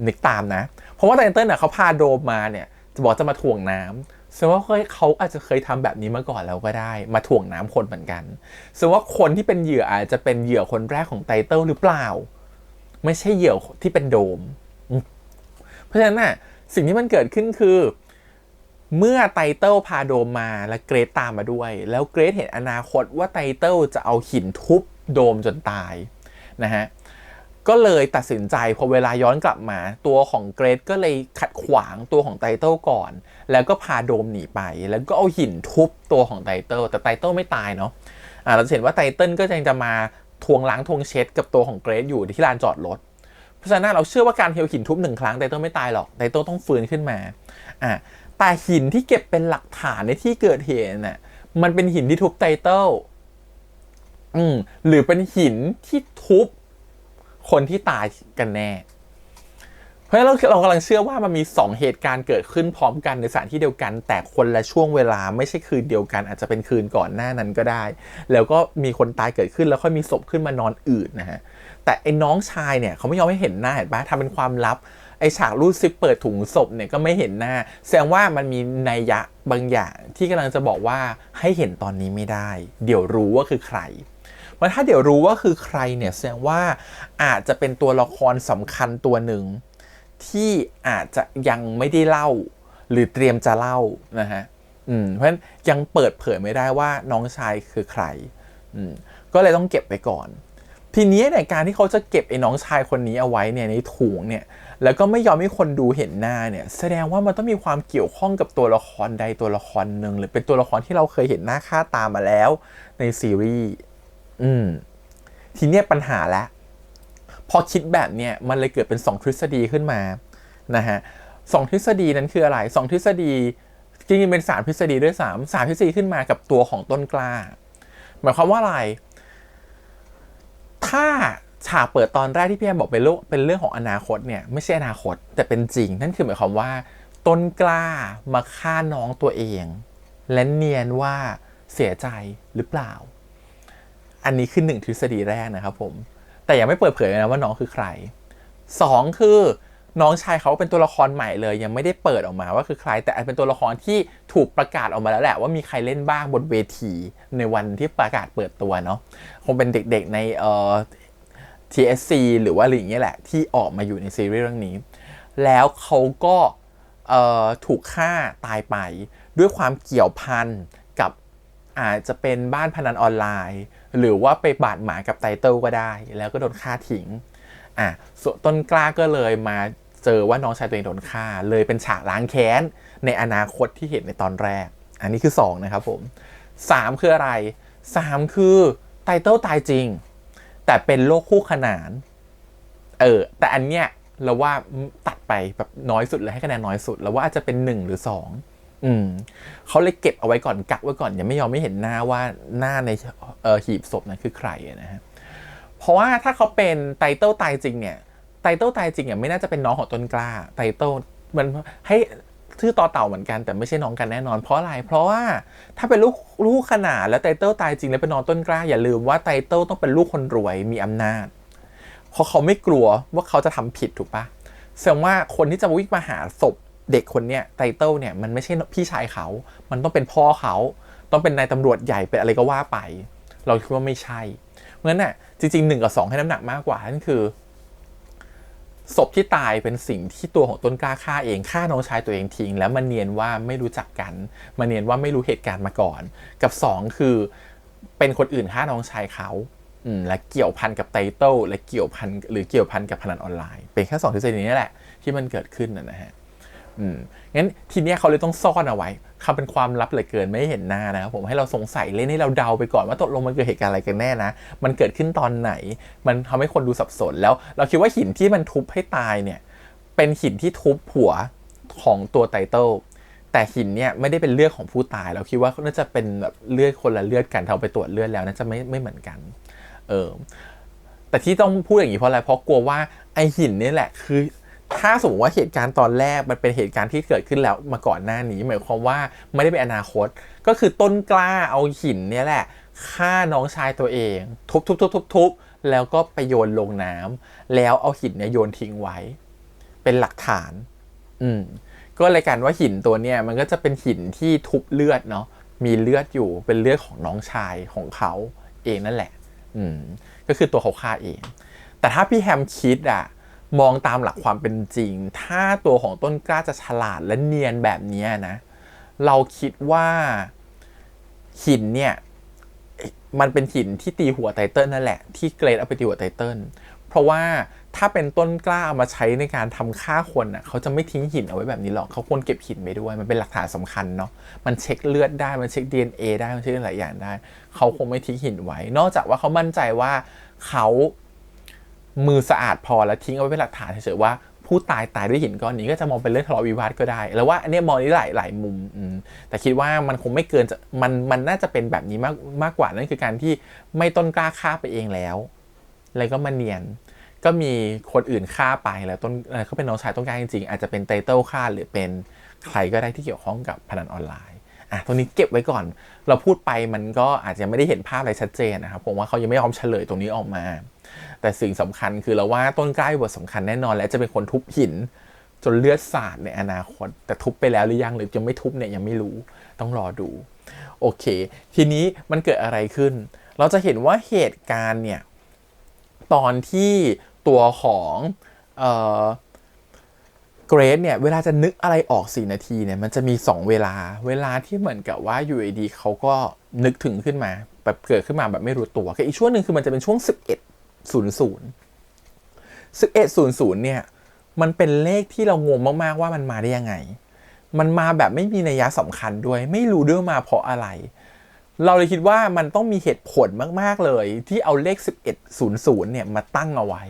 นึกตามนะเพราะว่าไทเติ้ลเขาพาโดมมาเนี่ยจะมาถ่วงน้ำแสดงว่าเขาอาจจะเคยทำแบบนี้มาก่อนแล้วก็ได้มาถ่วงน้ำคนเหมือนกันแสดงว่าคนที่เป็นเหยื่ออาจจะเป็นเหยื่อคนแรกของไทเติ้ลหรือเปล่าไม่ใช่เหยื่อที่เป็นโดมเพราะฉะนั้นสิ่งที่มันเกิดขึ้นคือเมื่อไทเติ้ลพาโดมมาและเกรซตามมาด้วยแล้วเกรซเห็นอนาคตว่าไทเติ้ลจะเอาหินทุบโดมจนตาย นะฮะก็เลยตัดสินใจพอเวลาย้อนกลับมาตัวของเกรทก็เลยขัดขวางตัวของไตเติ้ลก่อนแล้วก็พาโดมหนีไปแล้วก็เอาหินทุบตัวของไตเติ้ลแต่ไตเติ้ลไม่ตายเนาะเราเห็นว่าไตเติ้ลก็ยังจะมาทวงล้างทวงเช็ดกับตัวของเกรทอยู่ที่ลานจอดรถเพราะฉะนั้นเราเชื่อว่าการเฮลหินทุบ1 ครั้งไตเติ้ลไม่ตายหรอกไตเติ้ลต้องฟื้นขึ้นมาแต่หินที่เก็บเป็นหลักฐานในที่เกิดเหตุน่ะมันเป็นหินที่ทุบไตเติ้ลหรือเป็นหินที่ทุบคนที่ตายกันแน่เพราะฉะนั้นเรากำลังเชื่อว่ามันมี2เหตุการณ์เกิดขึ้นพร้อมกันในสถานที่เดียวกันแต่คนละช่วงเวลาไม่ใช่คืนเดียวกันอาจจะเป็นคืนก่อนหน้านั้นก็ได้แล้วก็มีคนตายเกิดขึ้นแล้วค่อยมีศพขึ้นมานอนอืดนะฮะแต่ไอ้น้องชายเนี่ยเขาไม่ยอมให้เห็นหน้าเห็นปะทำเป็นความลับไอ้ฉากรูดซิปเปิดถุงศพเนี่ยก็ไม่เห็นหน้าแสดงว่ามันมีนัยยะบางอย่างที่กำลังจะบอกว่าให้เห็นตอนนี้ไม่ได้เดี๋ยวรู้ว่าคือใครเพราะถ้าเดี๋ยวรู้ว่าคือใครเนี่ยแสดงว่าอาจจะเป็นตัวละครสำคัญตัวหนึ่งที่อาจจะยังไม่ได้เล่าหรือเตรียมจะเล่านะฮะเพราะฉะนั้นยังเปิดเผยไม่ได้ว่าน้องชายคือใครก็เลยต้องเก็บไปก่อนทีนี้ในการที่เขาจะเก็บไอ้น้องชายคนนี้เอาไว้เนี่ยในถุงเนี่ยแล้วก็ไม่ยอมให้คนดูเห็นหน้าเนี่ยแสดงว่ามันต้องมีความเกี่ยวข้องกับตัวละครใดตัวละครหนึ่งหรือเป็นตัวละครที่เราเคยเห็นหน้าค่าตามาแล้วในซีรีส์ทีนี้ปัญหาแล้วพอคิดแบบเนี้ยมันเลยเกิดเป็น2 ทฤษฎีขึ้นมานะฮะ2 ทฤษฎีนั้นคืออะไร2 ทฤษฎีจริงๆเป็น3 ทฤษฎีด้วย3 ทฤษฎีขึ้นมากับตัวของต้นกล้าหมายความว่าอะไรถ้าฉากเปิดตอนแรกที่พี่แอมบอกเป็นเรื่องของอนาคตเนี่ยไม่ใช่อนาคตแต่เป็นจริงนั่นคือหมายความว่าต้นกล้ามาฆ่าน้องตัวเองและเนียนว่าเสียใจหรือเปล่าอันนี้คือ1 ทฤษฎีแรกนะครับผมแต่ยังไม่เปิดเผยนะว่าน้องคือใคร2คือน้องชายเขาเป็นตัวละครใหม่เลยยังไม่ได้เปิดออกมาว่าคือใครแต่เป็นตัวละครที่ถูกประกาศออกมาแล้วแหละว่ามีใครเล่นบ้างบนเวทีในวันที่ประกาศเปิดตัวเนาะคงเป็นเด็กๆในTSC หรือว่าอะไรอย่างเงี้ยแหละที่ออกมาอยู่ในซีรีส์เรื่องนี้แล้วเขาก็ถูกฆ่าตายไปด้วยความเกี่ยวพันกับอาจจะเป็นบ้านพนันออนไลน์หรือว่าไปบาดหมางกับไตเติ้ลก็ได้แล้วก็โดนฆ่าทิ้งส่วนต้นกล้าก็เลยมาเจอว่าน้องชายตัวเองโดนฆ่าเลยเป็นฉากล้างแค้นในอนาคตที่เห็นในตอนแรกอันนี้คือ2นะครับผม3คืออะไร3คือไตเติ้ลตายจริงแต่เป็นโลกคู่ขนานแต่อันเนี้ยเราว่าตัดไปแบบน้อยสุดเลยให้คะแนนน้อยสุดแล้วว่าอาจจะเป็น1หรือ2เขาเลยเก็บเอาไว้ก่อนกักไว้ก่อนยังไม่ยอมไม่เห็นหน้าว่าหน้าในหีบศพนั้นคือใครนะฮะเพราะว่าถ้าเขาเป็นไตเติ้ลตายจริงเนี่ยไตเติ้ลตายจริงไม่น่าจะเป็นน้องของต้นกล้าไตเติ้ลมันให้ชื่อต่อเต่าเหมือนกันแต่ไม่ใช่น้องกันแน่นอนเพราะอะไรเพราะว่าถ้าเป็นลูกขนาดแล้วไตเติ้ลตายจริงแล้วเป็นน้องต้นกล้าอย่าลืมว่าไตเติ้ลต้องเป็นลูกคนรวยมีอำนาจเพราะเขาไม่กลัวว่าเขาจะทำผิดถูกปะแสดงว่าคนที่จะวิ่งมาหาศพเด็กคนเนี้ยไตเติ้ลเนี่ยมันไม่ใช่พี่ชายเขามันต้องเป็นพ่อเขาต้องเป็นนายตำรวจใหญ่เป็นอะไรก็ว่าไปเราคิดว่าไม่ใช่เพราะฉะนั้นน่ะจริงๆ1 กับ 2ให้น้ำหนักมากกว่านั่นคือศพที่ตายเป็นสิ่งที่ตัวของต้นกล้าฆ่าเองฆ่าน้องชายตัวเองทิ้งแล้วมันเนียนว่าไม่รู้จักกันมันเนียนว่าไม่รู้เหตุการณ์มาก่อนกับ2คือเป็นคนอื่นฆ่าน้องชายเขาและเกี่ยวพันกับไตเติ้ลและเกี่ยวพันกับพนันออนไลน์เป็นแค่2 ทฤษฎีนี้แหละที่มันเกิดขึ้นนะฮะงั้นทีเนี้ยเขาเลยต้องซ่อนเอาไว้คำเป็นความลับเหลือเกินไม่เห็นหน้านะครับผมให้เราสงสัยเล่นให้เราเดาไปก่อนว่าตกลงมันเกิดเหตุการณ์อะไรกันแน่นะมันเกิดขึ้นตอนไหนมันทำให้คนดูสับสนแล้วเราคิดว่าหินที่มันทุบให้ตายเนี่ยเป็นหินที่ทุบหัวของตัวไตเติ้ลแต่หินเนี่ยไม่ได้เป็นเลือดของผู้ตายเราคิดว่าน่าจะเป็นแบบเลือดคนละเลือดกันเราไปตรวจเลือดแล้วน่าจะไม่เหมือนกันแต่ที่ต้องพูดอย่างนี้เพราะอะไรเพราะกลัวว่าไอหินนี่แหละคือถ้าสมมติว่าเหตุการณ์ตอนแรกมันเป็นเหตุการณ์ที่เกิดขึ้นแล้วมาก่อนหน้านี้หมายความว่าไม่ได้เป็นอนาคตก็คือต้นกล้าเอาหินเนี่ยแหละฆ่าน้องชายตัวเองทุบแล้วก็ไปโยนลงน้ำแล้วเอาหินเนี่ยโยนทิ้งไว้เป็นหลักฐานก็เลยกันว่าหินตัวเนี่ยมันก็จะเป็นหินที่ทุบเลือดเนาะมีเลือดอยู่เป็นเลือดของน้องชายของเขาเองนั่นแหละก็คือตัวเขาฆ่าเองแต่ถ้าพี่แฮมคิดมองตามหลักความเป็นจริงถ้าตัวของต้นกล้าจะฉลาดและเนียนแบบนี้นะเราคิดว่าหินเนี่ย มันเป็นหินที่ตีหัวไตเติ้ลนั่นแหละที่เกรดเอาไปตีหัวไตเติ้ลเพราะว่าถ้าเป็นต้นกล้าเอามาใช้ในการทำฆ่าคนอ่ะเขาจะไม่ทิ้งหินเอาไว้แบบนี้หรอกเขาควรเก็บหินไปด้วยมันเป็นหลักฐานสำคัญเนาะมันเช็คเลือดได้มันเช็ค DNA ได้มันเช็คหลายอย่างได้เขาคงไม่ทิ้งหินไว้นอกจากว่าเขามั่นใจว่าเขามือสะอาดพอแล้วทิ้งเอาไว้เป็นหลักฐานเฉยๆว่าผู้ตายด้วยหินก้อนนี้ก็จะมองเป็นเรื่องทะเลาะวิวาทก็ได้แล้วว่าอันนี้มองได้หลายมุมแต่คิดว่ามันคงไม่เกินมันน่าจะเป็นแบบนี้มากกว่านั่นคือการที่ไม่ต้นกล้าฆ่าไปเองแล้วก็มาเนียนก็มีคนอื่นฆ่าไปแล้วต้นเขาเป็นน้องชายต้นกล้าจริงๆอาจจะเป็นไตเติ้ลฆ่าหรือเป็นใครก็ได้ที่เกี่ยวข้องกับพนันออนไลน์ตรงนี้เก็บไว้ก่อนเราพูดไปมันก็อาจจะไม่ได้เห็นภาพอะไรชัดเจนนะครับผมว่าเขายังไม่ยอมเฉลยตรงนี้ออกมาแต่สิ่งสำคัญคือเราว่าต้นกล้าบทสำคัญแน่นอนและจะเป็นคนทุบหินจนเลือดสาดในอนาคตแต่ทุบไปแล้วหรือยังหรือยังไม่ทุบเนี่ยยังไม่รู้ต้องรอดูโอเคทีนี้มันเกิดอะไรขึ้นเราจะเห็นว่าเหตุการณ์เนี่ยตอนที่ตัวของเกรซเนี่ยเวลาจะนึกอะไรออก4นาทีเนี่ยมันจะมี2เวลาที่เหมือนกับว่าอยู่ดีเขาก็นึกถึงขึ้นมาแบบเกิดขึ้นมาแบบไม่รู้ตัวกับอีกช่วงนึงคือมันจะเป็นช่วง11:00เนี่ยมันเป็นเลขที่เรางงมากๆว่ามันมาได้ยังไงมันมาแบบไม่มีนัยสำคัญด้วยไม่รู้ด้วยมาเพราะอะไรเราเลยคิดว่ามันต้องมีเหตุผลมากๆเลยที่เอาเลข11:00เนี่ยมาตั้งเอาไว้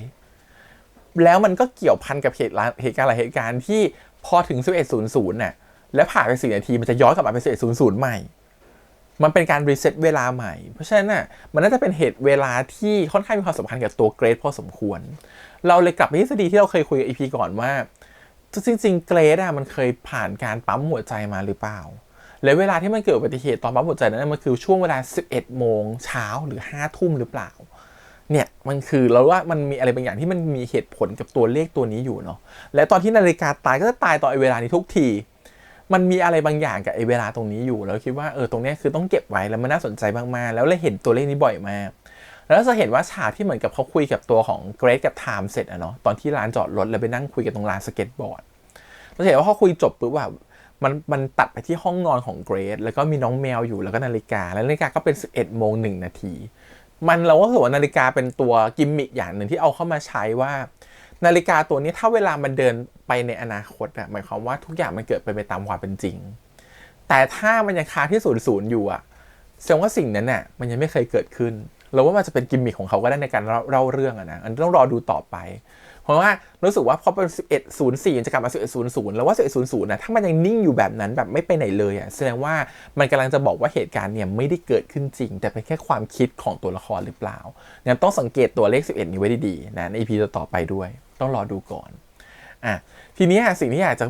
แล้วมันก็เกี่ยวพันกับเหตุการณ์หลายเหตุการณ์ที่พอถึง11:00น่ะและผ่านไป4นาทีมันจะย้อนกลับมาเป็น11:00ใหม่มันเป็นการรีเซ็ตเวลาใหม่เพราะฉะนั้นน่ะมันน่าจะเป็นเหตุเวลาที่ค่อนข้างมีความสำคัญกับตัวเกรซพอสมควรเราเลยกลับไปที่ทฤษฎีที่เราเคยคุยกับ EP ก่อนว่าจริงๆเกรซมันเคยผ่านการปั๊มหัวใจมาหรือเปล่าและเวลาที่มันเกิดอุบัติเหตุตอนปั๊มหัวใจนั้นมันคือช่วงเวลา 11 โมงเช้าหรือ 5 ทุ่มหรือเปล่าเนี่ยมันคือเราว่ามันมีอะไรบางอย่างที่มันมีเหตุผลกับตัวเลขตัวนี้อยู่เนาะและตอนที่นาฬิกาตายก็จะตายตอนเวลานี้ทุกทีมันมีอะไรบางอย่างกับเวลาตรงนี้อยู่แล้วคิดว่าตรงนี้คือต้องเก็บไว้แล้วมันน่าสนใจมากๆแล้วเลยเห็นตัวเลขนี้บ่อยมากแล้วจะเห็นว่าฉากที่เหมือนกับเขาคุยกับตัวของเกรซกับไทม์เสร็จเนาะตอนที่ลานจอดรถแล้วไปนั่งคุยกันตรงลานสเก็ตบอร์ดเราเห็นว่าเขาคุยจบปุ๊บว่ามันตัดไปที่ห้องนอนของเกรซแล้วก็มีน้องแมวอยู่แล้วก็นาฬิกาแล้วนาฬิกาก็เป็น 11:01 นาทีเราก็รู้สึกว่านาฬิกาเป็นตัวกิมมิคอย่างหนึ่งที่เอาเข้ามาใช้ว่านาฬิกาตัวนี้ถ้าเวลามันเดินไปในอนาคตหมายความว่าทุกอย่างมันเกิดไปตามความเป็นจริงแต่ถ้ามันยังค้างที่00อยู่แสดงว่าสิ่งนั้นน่ะมันยังไม่เคยเกิดขึ้นเราว่ามันจะเป็นกิมมิคของเขาก็ได้ในการเล่าเรื่องนะอันต้องรอดูต่อไปเพราะว่ารู้สึกว่าพอเป็น11:04จะกลับมา11:00แล้วว่า11:00นะถ้ามันยังนิ่งอยู่แบบนั้นแบบไม่ไปไหนเลยแสดงว่ามันกำลังจะบอกว่าเหตุการณ์เนี่ยไม่ได้เกิดขึ้นจริงแต่เป็นแค่ความคิดของตัวละครหรือเปล่างั้นต้องสังเกตตัวเลข11นี้ไว้ดีๆนะใน EP ต่อไปด้วยต้องรอดูก่อนทีนี้สิ่งที่อยากจะ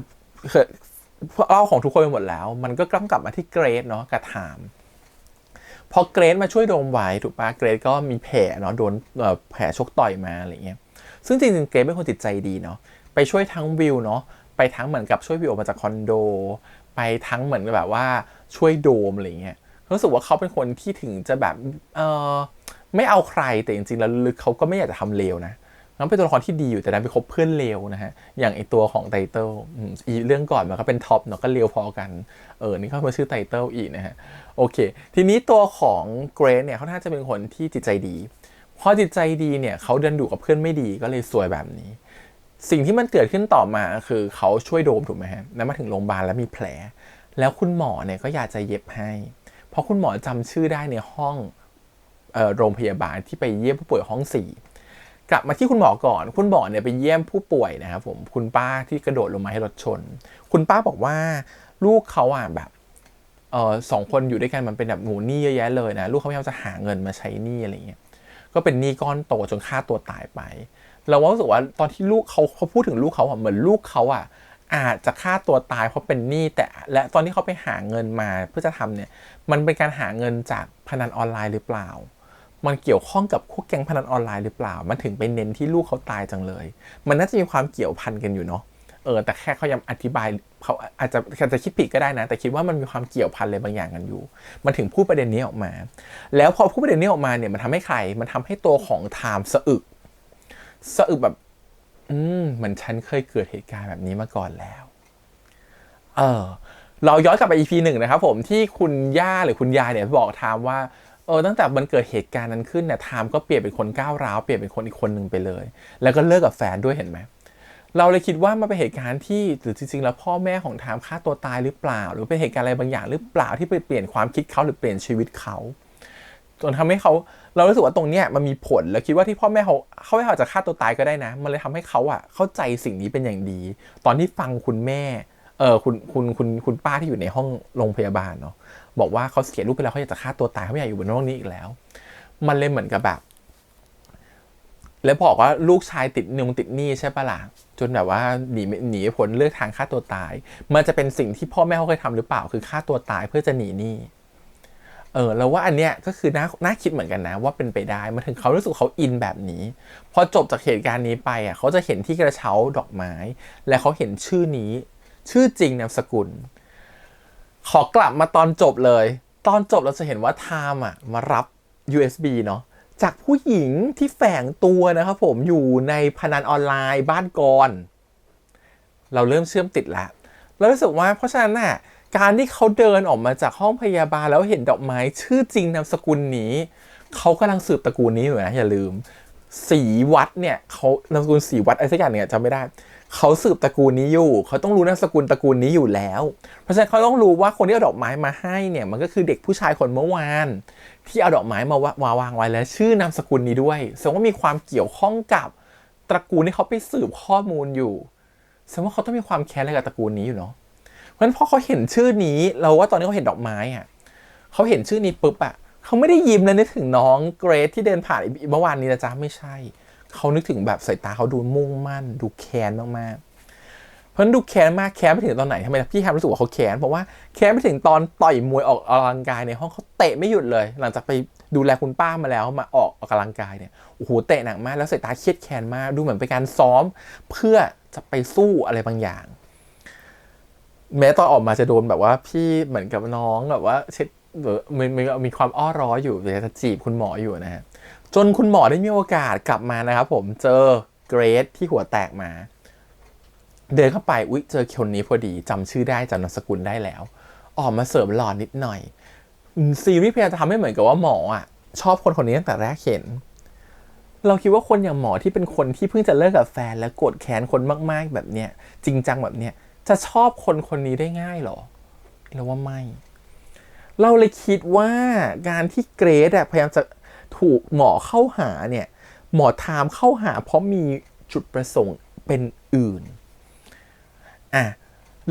เล่าของทุกคนไปหมดแล้วมันก็กลับมาที่เกรซเนาะกับไทม์พอเกรซมาช่วยโดมไว้ถูกปะเกรซก็มีแผลเนาะโดนแผลชกต่อยมาอะไรเงี้ยซึ่งจริงๆเกรซเป็นคนจิตใจดีเนาะไปช่วยทั้งวิวเนาะไปทั้งเหมือนกับช่วยวิวออกมาจากคอนโดไปทั้งเหมือนแบบว่าช่วยโดมอะไรเงี้ยรู้สึกว่าเขาเป็นคนที่ถึงจะแบบไม่เอาใครแต่จริงๆแล้วลึกเขาก็ไม่อยากจะทำเลวนะมันเป็นตัวละครที่ดีอยู่แต่ดันไปคบเพื่อนเลวนะฮะอย่างไอตัวของไตเติ้ลอีเรื่องก่อนมันก็เป็นท็อปเนาะก็เลวพอกันนี่เขามาชื่อไตเติ้ลอีกนะฮะโอเคทีนี้ตัวของเกรซเนี่ยเขาน่าจะเป็นคนที่จิตใจดีพอจิตใจดีเนี่ยเขาเดินดุกับเพื่อนไม่ดีก็เลยซวยแบบนี้สิ่งที่มันเกิดขึ้นต่อมาคือเขาช่วยโดมถูกไหมฮะแล้วมาถึงโรงพยาบาลแล้วมีแผลแล้วคุณหมอเนี่ยก็อยากจะเย็บให้เพราะคุณหมอจำชื่อได้ในห้องโรงพยาบาลที่ไปเยี่ยมผู้ป่วยห้อง4กลับมาที่คุณหมอก่อนคุณหมอเนี่ยไปเยี่ยมผู้ป่วยนะครับผมคุณป้าที่กระโดดลงมาให้รถชนคุณป้าบอกว่าลูกเขาแบบ2 คนอยู่ด้วยกันมันเป็นแบบหมู่หนี้เยอะแยะเลยนะลูกเขาพยายามจะหาเงินมาใช้หนี้อะไรเงี้ยก็เป็นหนี้ก้อนโตจนฆ่าตัวตายไปเรารู้สึกว่าตอนที่ลูกเขาพูดถึงลูกเขาเหมือนลูกเขาอาจจะฆ่าตัวตายเพราะเป็นหนี้แต่และตอนที่เขาไปหาเงินมาเพื่อจะทำเนี่ยมันเป็นการหาเงินจากพนันออนไลน์หรือเปล่ามันเกี่ยวข้องกับพวกแก๊งพนันออนไลน์หรือเปล่ามันถึงไปเน้นที่ลูกเขาตายจังเลยมันน่าจะมีความเกี่ยวพันกันอยู่เนาะแต่แค่เขายังอธิบายเขาอาจจะคิดผิดก็ได้นะแต่คิดว่ามันมีความเกี่ยวพันอะไรบางอย่างกันอยู่มันถึงพูดประเด็นนี้ออกมาแล้วพอพูดประเด็นนี้ออกมาเนี่ยมันทำให้ใครมันทำให้ตัวของไทม์สะอึกแบบเหมือนฉันเคยเกิดเหตุการณ์แบบนี้มาก่อนแล้วเราย้อนกลับไป EP 1นะครับผมที่คุณย่าหรือคุณยายเนี่ยบอกไทม์ว่า ตั้งแต่มันเกิดเหตุการณ์นั้นขึ้นเนี่ยไทม์ก็เปลี่ยนเป็นคนก้าวร้าวเปลี่ยนเป็นคนอีกคนหนึ่งไปเลยแล้วก็เลิกกับแฟนด้วยเห็นไหมเราเลยคิดว่ามันเป็นเหตุการณ์ที่หรือจริงๆแล้วพ่อแม่ของไทม์ฆ่าตัวตายหรือเปล่าหรือเป็นเหตุการณ์อะไรบางอย่างหรือเปล่าที่ไปเปลี่ยนความคิดเขาหรือเปลี่ยนชีวิตเขาจนทำให้เขาเรารู้สึกว่าตรงเนี้ยมันมีผลแล้วคิดว่าที่พ่อแม่เขาไม่อาจจะฆ่าตัวตายก็ได้นะมันเลยทำให้เขาเข้าใจสิ่งนี้เป็นอย่างดีตอนที่ฟังคุณแม่คุณป้าที่อยู่ในห้องโรงพยาบาลเนาะบอกว่าเขาเสียลูกไปแล้วเขาอยากจะฆ่าตัวตายเขาไม่อยากอยู่บนโลกนี้อีกแล้วมันเลยเหมือนกับแบบแล้วบอกว่าลูกชายติดหนี้ใช่ปะล่ะจนแบบว่าหนีผลเลือกทางฆ่าตัวตายมันจะเป็นสิ่งที่พ่อแม่เขาเคยทำหรือเปล่าคือฆ่าตัวตายเพื่อจะหนีหนี้แล้วว่าอันเนี้ยก็คือน่าคิดเหมือนกันนะว่าเป็นไปได้มาถึงเขารู้สึกเขาอินแบบนี้พอจบจากเหตุการณ์นี้ไปเขาจะเห็นที่กระเช้าดอกไม้และเขาเห็นชื่อนี้ชื่อจริงนามสกุลขอกลับมาตอนจบเลยตอนจบเราจะเห็นว่าไทม์มารับ USB เนาะจากผู้หญิงที่แฝงตัวนะครับผมอยู่ในพนันออนไลน์บ้านกรเราเริ่มเชื่อมติดแล้วเรารู้สึกว่าเพราะฉะนั้นการที่เขาเดินออกมาจากห้องพยาบาลแล้วเห็นดอกไม้ชื่อจริงนามสกุลนี้เขากำลังสืบตระกูลนี้อยู่นะอย่าลืมศรีวัดเนี่ยเขานามสกุลศรีวัดอะไรสักอย่างเนี่ยจำไม่ได้เขาสืบตระกูลนี้อยู่เขาต้องรู้นามสกุลตระกูลนี้อยู่แล้วเพราะฉะนั้นเขาต้องรู้ว่าคนที่เอาดอกไม้มาให้เนี่ยมันก็คือเด็กผู้ชายคนเมื่อวานที่เอาดอกไม้มาวางไว้แล้วชื่อนามสกุลนี้ด้วยแสดงว่ามีความเกี่ยวข้องกับตระกูลที่เขาไปสืบข้อมูลอยู่แสดงว่าเขาต้องมีความแค้นอะไรกับตระกูลนี้อยู่เนาะเพราะฉะนั้นพอเขาเห็นชื่อนี้เราว่าตอนนี้เขาเห็นดอกไม้เขาเห็นชื่อนี้ปุ๊บเขาไม่ได้ยิ้มเลยนึกถึงน้องเกรซที่เดินผ่านเมื่อวานนี้นะจ๊ะไม่ใช่เขานึกถึงแบบสายตาเขาดูมุ่งมั่นดูแค้นมากๆเพราะฉะนั้นดูแค้นมากแค้นไปถึงตอนไหนทำไมพี่แฮมรู้สึกว่าเขาแค้นเพราะว่าแค้นไปถึงตอนต่อยมวยออกกำลังกายในห้องเขาเตะไม่หยุดเลยหลังจากไปดูแลคุณป้ามาแล้วมาออกกำลังกายเนี่ยโอ้โหเตะหนักมากแล้วสายตาเครียดแค้นมากดูเหมือนเป็นการซ้อมเพื่อจะไปสู้อะไรบางอย่างแม้ตอนออกมาจะโดนแบบว่าพี่เหมือนกับน้องแบบว่าเช็ดมีความอ้อร้ออยู่จะจีบคุณหมออยู่นะฮะจนคุณหมอได้มีโอกาสกลับมานะครับผมเจอเกรซที่หัวแตกมาเดินเข้าไปอุ๊ยเจอคนนี้พอดีจำชื่อได้จำนามสกุลได้แล้วออกมาเสริมหล่อนิดหน่อยซีรีส์พยายามจะทำให้เหมือนกับว่าหมอชอบคนนี้ตั้งแต่แรกเห็นเราคิดว่าคนอย่างหมอที่เป็นคนที่เพิ่งจะเลิกกับแฟนและโกรธแค้นคนมากๆแบบเนี้ยจริงจังแบบเนี้ยจะชอบคนนี้ได้ง่ายหรอเราว่าไม่เราเลยคิดว่าการที่เกรซพยายามจะถูกหมอเข้าหาเนี่ยหมอไทม์เข้าหาเพราะมีจุดประสงค์เป็นอื่น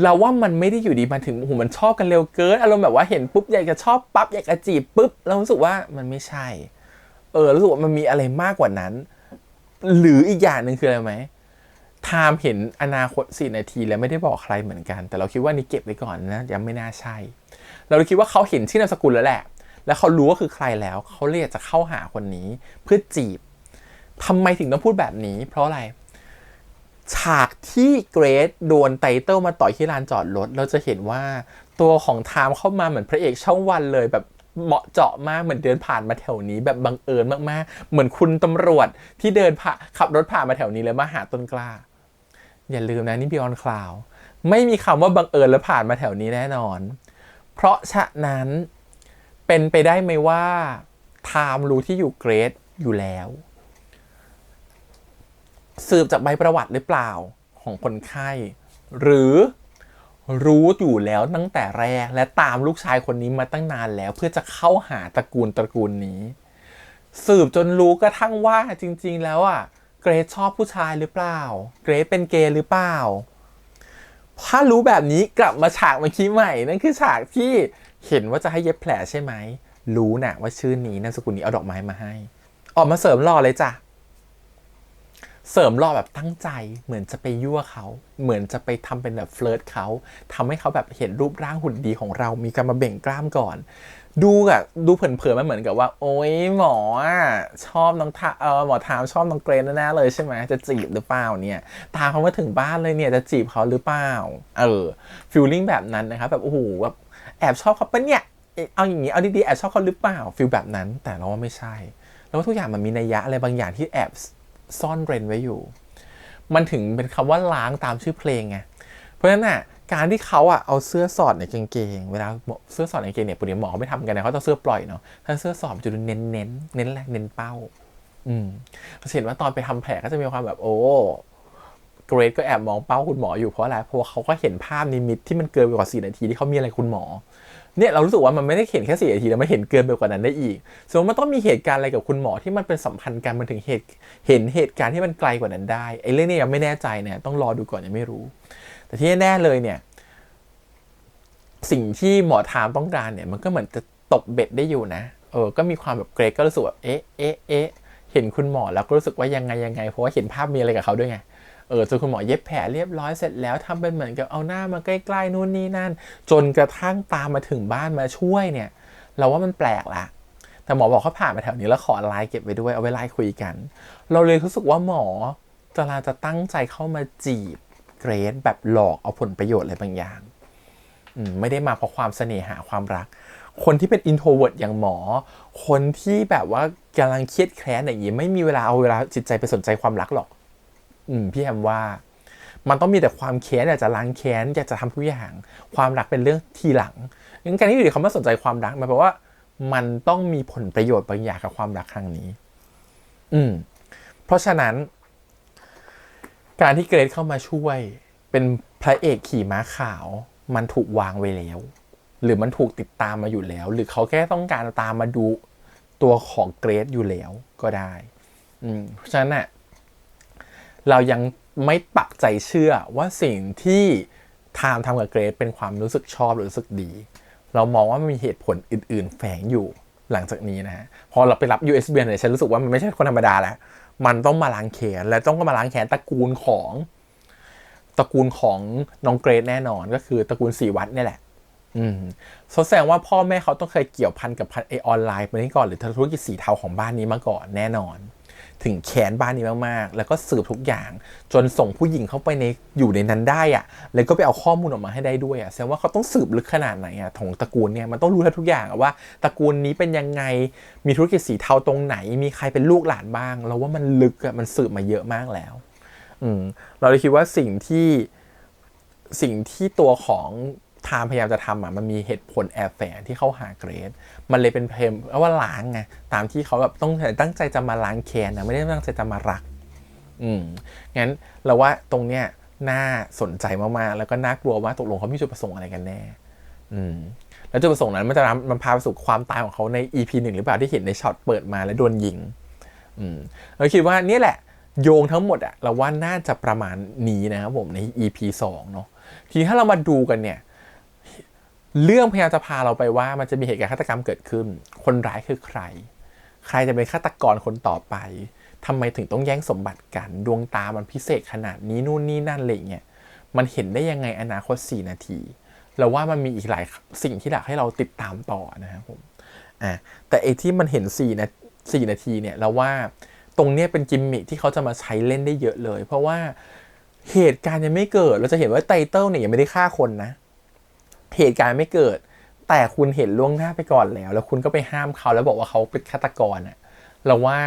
เราว่ามันไม่ได้อยู่ดีมาถึงโอ้โหมันชอบกันเร็วเกินอารมณ์แบบว่าเห็นปุ๊บอยากจะชอบปั๊บอยากจะจีบปุ๊บเรารู้สึกว่ามันไม่ใช่รู้สึกว่ามันมีอะไรมากกว่านั้นหรืออีกอย่างหนึ่งคืออะไรไหมไทม์เห็นอนาคต4 นาทีแล้วไม่ได้บอกใครเหมือนกันแต่เราคิดว่านี่เก็บไว้ก่อนนะยังไม่น่าใช่เราคิดว่าเขาเห็นชื่อนามสกุลแล้วแหละแล้วเขารู้ว่าคือใครแล้วเขาเลยจะเข้าหาคนนี้เพื่อจีบทำไมถึงต้องพูดแบบนี้เพราะอะไรฉากที่เกรซโดนไตเติ้ลมาต่อยที่ลานจอดรถเราจะเห็นว่าตัวของไทม์เข้ามาเหมือนพระเอกช่องวันเลยแบบเหมาะเจาะมากเหมือนเดินผ่านมาแถวนี้แบบบังเอิญมากๆเหมือนคุณตำรวจที่เดินขับรถผ่านมาแถวนี้แล้วมาหาต้นกล้าอย่าลืมนะนี่ Beyond Cloud ไม่มีคำว่าบังเอิญแล้วผ่านมาแถวนี้แน่นอนเพราะฉะนั้นเป็นไปได้ไหมว่าไทม์รู้ที่อยู่เกรซอยู่แล้วสืบจากใบประวัติหรือเปล่าของคนไข้หรือรู้อยู่แล้วตั้งแต่แรกและตามลูกชายคนนี้มาตั้งนานแล้วเพื่อจะเข้าหาตระกูลนี้สืบจนรู้กระทั่งว่าจริงๆแล้วเกรซชอบผู้ชายหรือเปล่าเกรซเป็นเกย์หรือเปล่าถ้ารู้แบบนี้กลับมาฉากเมื่อกี้ใหม่นั่นคือฉากที่เห็นว่าจะให้เย็บแผลใช่ไหมรู้นะว่าชื่อนี้นามสกุลนี้เอาดอกไม้มาให้ออกมาเสริมหล่อเลยจ้ะเสริมหล่อแบบตั้งใจเหมือนจะไปยั่วเขาเหมือนจะไปทำเป็นแบบเฟลิร์ตเขาทำให้เขาแบบเห็นรูปร่างหุ่นดีของเรามีการมาเบ่งกล้ามก่อนดูเผินๆมันเหมือนกับว่าโอ๊ยหมอชอบน้องหมอไทม์ชอบน้องเกรซแน่ๆเลยใช่ไหมจะจีบหรือเปล่าเนี่ยตามเขามาถึงบ้านเลยเนี่ยจะจีบเขาหรือเปล่าฟีลลิ่งแบบนั้นนะครับแบบโอ้โหแบบแอบชอบเขาปะเนี่ยเอาอย่างนี้เอาดีๆแอบชอบเขาหรือเปล่าฟีลแบบนั้นแต่เราว่าไม่ใช่แล้วทุกอย่างมันมีนัยยะอะไรบางอย่างที่แอบซ่อนเร้นไว้อยู่มันถึงเป็นคำว่าล้างตามชื่อเพลงไงเพราะฉะนั้น การที่เขาเอาเสื้อสอดในกางเกงเวลาเสื้อสอดในกางเกงเนี่ยปกติหมอไม่ทำกันนะเขาต้องเสื้อปล่อยเนาะถ้าเสื้อสอดจะดูเน้นแรงเน้นเป้าเราเห็นว่าตอนไปทำแผลก็จะมีความแบบโอ้เกรดก็แอบมองเป้าคุณหมออยู่เพราะอะไรเพราะเขาก็เห็นภาพนิมิตที่มันเกินไปกว่า4 นาทีที่เขามีอะไรคุณหมอเนี่ยเรารู้สึกว่ามันไม่ได้เห็นแค่4 นาทีแล้วมันเห็นเกินไปกว่านั้นได้อีกสมมติมันต้องมีเหตุการณ์อะไรกับคุณหมอที่มันเป็นสัมพันธ์กันมันถึงเห็นเหตุการณ์ที่มันไกลกว่านั้นได้ไอ้เรื่องนี้ยังไม่แน่ใจเนี่ยต้องรอดูก่อนยังไม่รู้แต่ที่แน่เลยเนี่ยสิ่งที่หมอไทม์ต้องการเนี่ยมันก็เหมือนจะตกเบ็ดได้อยู่นะก็มีความแบบเกรดก็รู้สึกว่าเอ๊ะเห็นคุณหมอแล้วก็รู้สึกว่ายังไงเพราะว่าเห็นภาพมีอะไรกับเขาด้วยไงจนคุณหมอเย็บแผลเรียบร้อยเสร็จแล้วทำเป็นเหมือนกับเอาหน้ามาใกล้ๆนู่นนี่นั่นจนกระทั่งตามมาถึงบ้านมาช่วยเนี่ยเราว่ามันแปลกละแต่หมอบอกเขาผ่านมาแถวนี้แล้วขอไลน์เก็บไว้ด้วยเอาไว้ไลน์คุยกันเราเลยรู้สึกว่าหมอจะตั้งใจเข้ามาจีบเกรดแบบหลอกเอาผลประโยชน์อะไรบางอย่างไม่ได้มาเพราะความเสน่หาความรักคนที่เป็น introvert อย่างหมอคนที่แบบว่ากำลังเครียดแค้นอย่างนี้ไม่มีเวลาเอาเวลาจิตใจไปสนใจความรักหรอกพี่แอมว่ามันต้องมีแต่ความแค้นอยากจะล้างแค้นอยากจะทำทุกอย่างความรักเป็นเรื่องทีหลังงั้นการที่อยู่ดีเขาไม่สนใจความรักมันแปลว่ามันต้องมีผลประโยชน์บางอย่างกับความรักครั้งนี้เพราะฉะนั้นการที่เกรดเข้ามาช่วยเป็นพระเอกขี่ม้าขาวมันถูกวางไว้แล้วหรือมันถูกติดตามมาอยู่แล้วหรือเขาแค่ต้องการตามมาดูตัวของเกรดอยู่แล้วก็ได้เพราะฉะนั้นเรายังไม่ปักใจเชื่อว่าสิ่งที่ไทม์ทำกับเกรดเป็นความรู้สึกชอบหรือรู้สึกดีเรามองว่ามันมีเหตุผลอื่นๆแฝงอยู่หลังจากนี้นะฮะพอเราไปรับ USB เนี่ยฉันรู้สึกว่ามันไม่ใช่คนธรรมดาแล้วมันต้องมาล้างแค้นและต้องมาล้างแค้นตระกูลของน้องเกรดแน่นอนก็คือตระกูลศรีวัฒน์นี่แหละแสดงว่าพ่อแม่เขาต้องเคยเกี่ยวพันกับออนไลน์มาก่อนหรือธุรกิจสีเทาของบ้านนี้มาก่อนแน่นอนถึงแขนบ้านนี้มากๆแล้วก็สืบทุกอย่างจนส่งผู้หญิงเข้าไปอยู่ในนั้นได้แล้วก็ไปเอาข้อมูลออกมาให้ได้ด้วยแสดงว่าเขาต้องสืบลึกขนาดไหนของตระกูลเนี่ยมันต้องรู้ทุกอย่างว่าตระกูลนี้เป็นยังไงมีธุรกิจสีเทาตรงไหนมีใครเป็นลูกหลานบ้างเราว่ามันลึกมันสืบมาเยอะมากแล้วเราเลยคิดว่าสิ่งที่ตัวของไทม์พยายามจะทำมันมีเหตุผลแอบแฝงที่เข้าหาเกรดมันเลยเป็นเพลงว่าล้างไงตามที่เขาแบบต้องตั้งใจจะมาล้างแค้นนะไม่ได้ตั้งใจจะมารักงั้นเราว่าตรงเนี้ยน่าสนใจมากๆแล้วก็น่ากลัวว่าตกลงเขามีจุดประสงค์อะไรกันแน่แล้วจุดประสงค์นั้นมันพาไปสู่ความตายของเขาใน EP 1หรือเปล่าที่เห็นในช็อตเปิดมาแล้วโดนยิงเราคิดว่านี่แหละโยงทั้งหมดเราว่าน่าจะประมาณนี้นะครับผมใน EP 2เนาะทีถ้าเรามาดูกันเนี่ยเรื่องพยายามจะพาเราไปว่ามันจะมีเหตุการณ์ฆาตกรรมเกิดขึ้นคนร้ายคือใครจะเป็นฆาตกรคนต่อไปทำไมถึงต้องแย่งสมบัติกันดวงตามันพิเศษขนาดนี้นู่นนี่นั่นอะไรเงี้ยมันเห็นได้ยังไงอนาคต4 นาทีเราว่ามันมีอีกหลายสิ่งที่อยากให้เราติดตามต่อนะครับผมแต่ไอ้ที่มันเห็น4 นาทีเนี่ยเราว่าตรงเนี้ยเป็นกิมมิคที่เขาจะมาใช้เล่นได้เยอะเลยเพราะว่าเหตุการณ์ยังไม่เกิดเราจะเห็นว่าไตเติ้ลเนี่ยยังไม่ได้ฆ่าคนนะเหตุการณ์ไม่เกิดแต่คุณเห็นล่วงหน้าไปก่อนแล้วคุณก็ไปห้ามเขาแล้วบอกว่าเขาเป็นฆาตกรเราว่า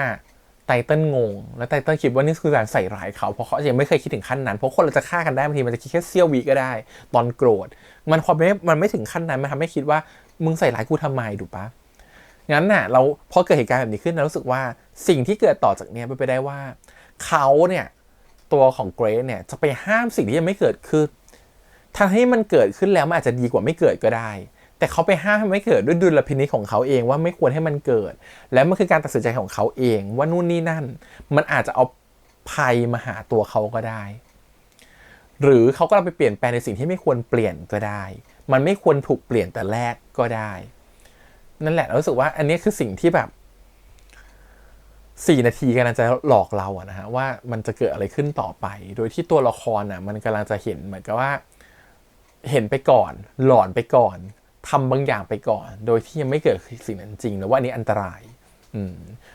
ไตเติ้ลงงแล้วไตเติ้ลคิดว่านี่คือการใส่ร้ายเขาเพราะเขายังไม่เคยคิดถึงขั้นนั้นเพราะคนเราจะฆ่ากันได้บางทีมันจะคิดแค่เสี้ยววิก็ได้ตอนโกรธมันไม่ถึงขั้นนั้นมันทำให้คิดว่ามึงใส่ร้ายกูทำไมถูกปะงั้นเราพอเกิดเหตุการณ์แบบนี้ขึ้นเรารู้สึกว่าสิ่งที่เกิดต่อจากนี้ไปได้ว่าเขาเนี่ยตัวของเกรซเนี่ยจะไปห้ามสิ่งที่ยังไม่เกิดขึ้นทางให้มันเกิดขึ้นแล้วมันอาจจะดีกว่าไม่เกิดก็ได้แต่เขาไปห้ามให้ไม่เกิดด้วยดุลพินิจของเขาเองว่าไม่ควรให้มันเกิดและมันคือการตัดสินใจของเขาเองว่านู่นนี่นั่นมันอาจจะเอาภัยมาหาตัวเขาก็ได้หรือเขาก็ไปเปลี่ยนแปลงในสิ่งที่ไม่ควรเปลี่ยนก็ได้มันไม่ควรถูกเปลี่ยนแต่แรกก็ได้นั่นแหละเรารู้สึกว่าอันนี้คือสิ่งที่แบบ4 นาทีกำลังจะหลอกเรานะฮะว่ามันจะเกิดอะไรขึ้นต่อไปโดยที่ตัวละครมันกำลังจะเห็นเหมือนกับว่าเห็นไปก่อนหลอนไปก่อนทำบางอย่างไปก่อนโดยที่ยังไม่เกิดสิ่งนั้นจริงหรือว่าอันนี้อันตราย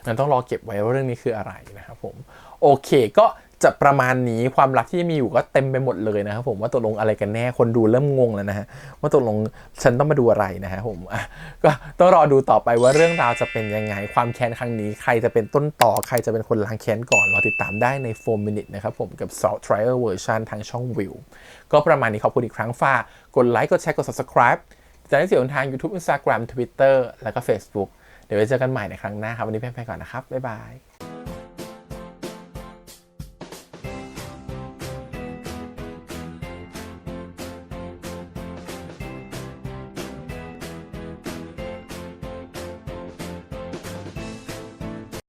งั้นต้องรอเก็บไว้ว่าเรื่องนี้คืออะไรนะครับผมโอเคก็ จะประมาณนี้ความรักที่มีอยู่ก็เต็มไปหมดเลยนะครับผมว่าตกลงอะไรกันแน่คนดูเริ่มงงแล้วนะฮะว่าตกลงฉันต้องมาดูอะไรนะฮะผมก็ต้องรอดูต่อไปว่าเรื่องราวจะเป็นยังไงความแค้นครั้งนี้ใครจะเป็นต้นต่อใครจะเป็นคนล้างแค้นก่อนรอติดตามได้ใน4 minute นะครับผมกับ Salt Trial Version ทางช่องวิวก็ประมาณนี้ขอบคุณอีกครั้งฝากกดไลค์กดแชร์กด subscribe จะได้เสียงทาง YouTube Instagram Twitter แล้วก็ Facebook เดี๋ยวไว้เจอกันใหม่ในครั้งหน้าครับวันนี้ไปก่อนนะครับบ๊ายบาย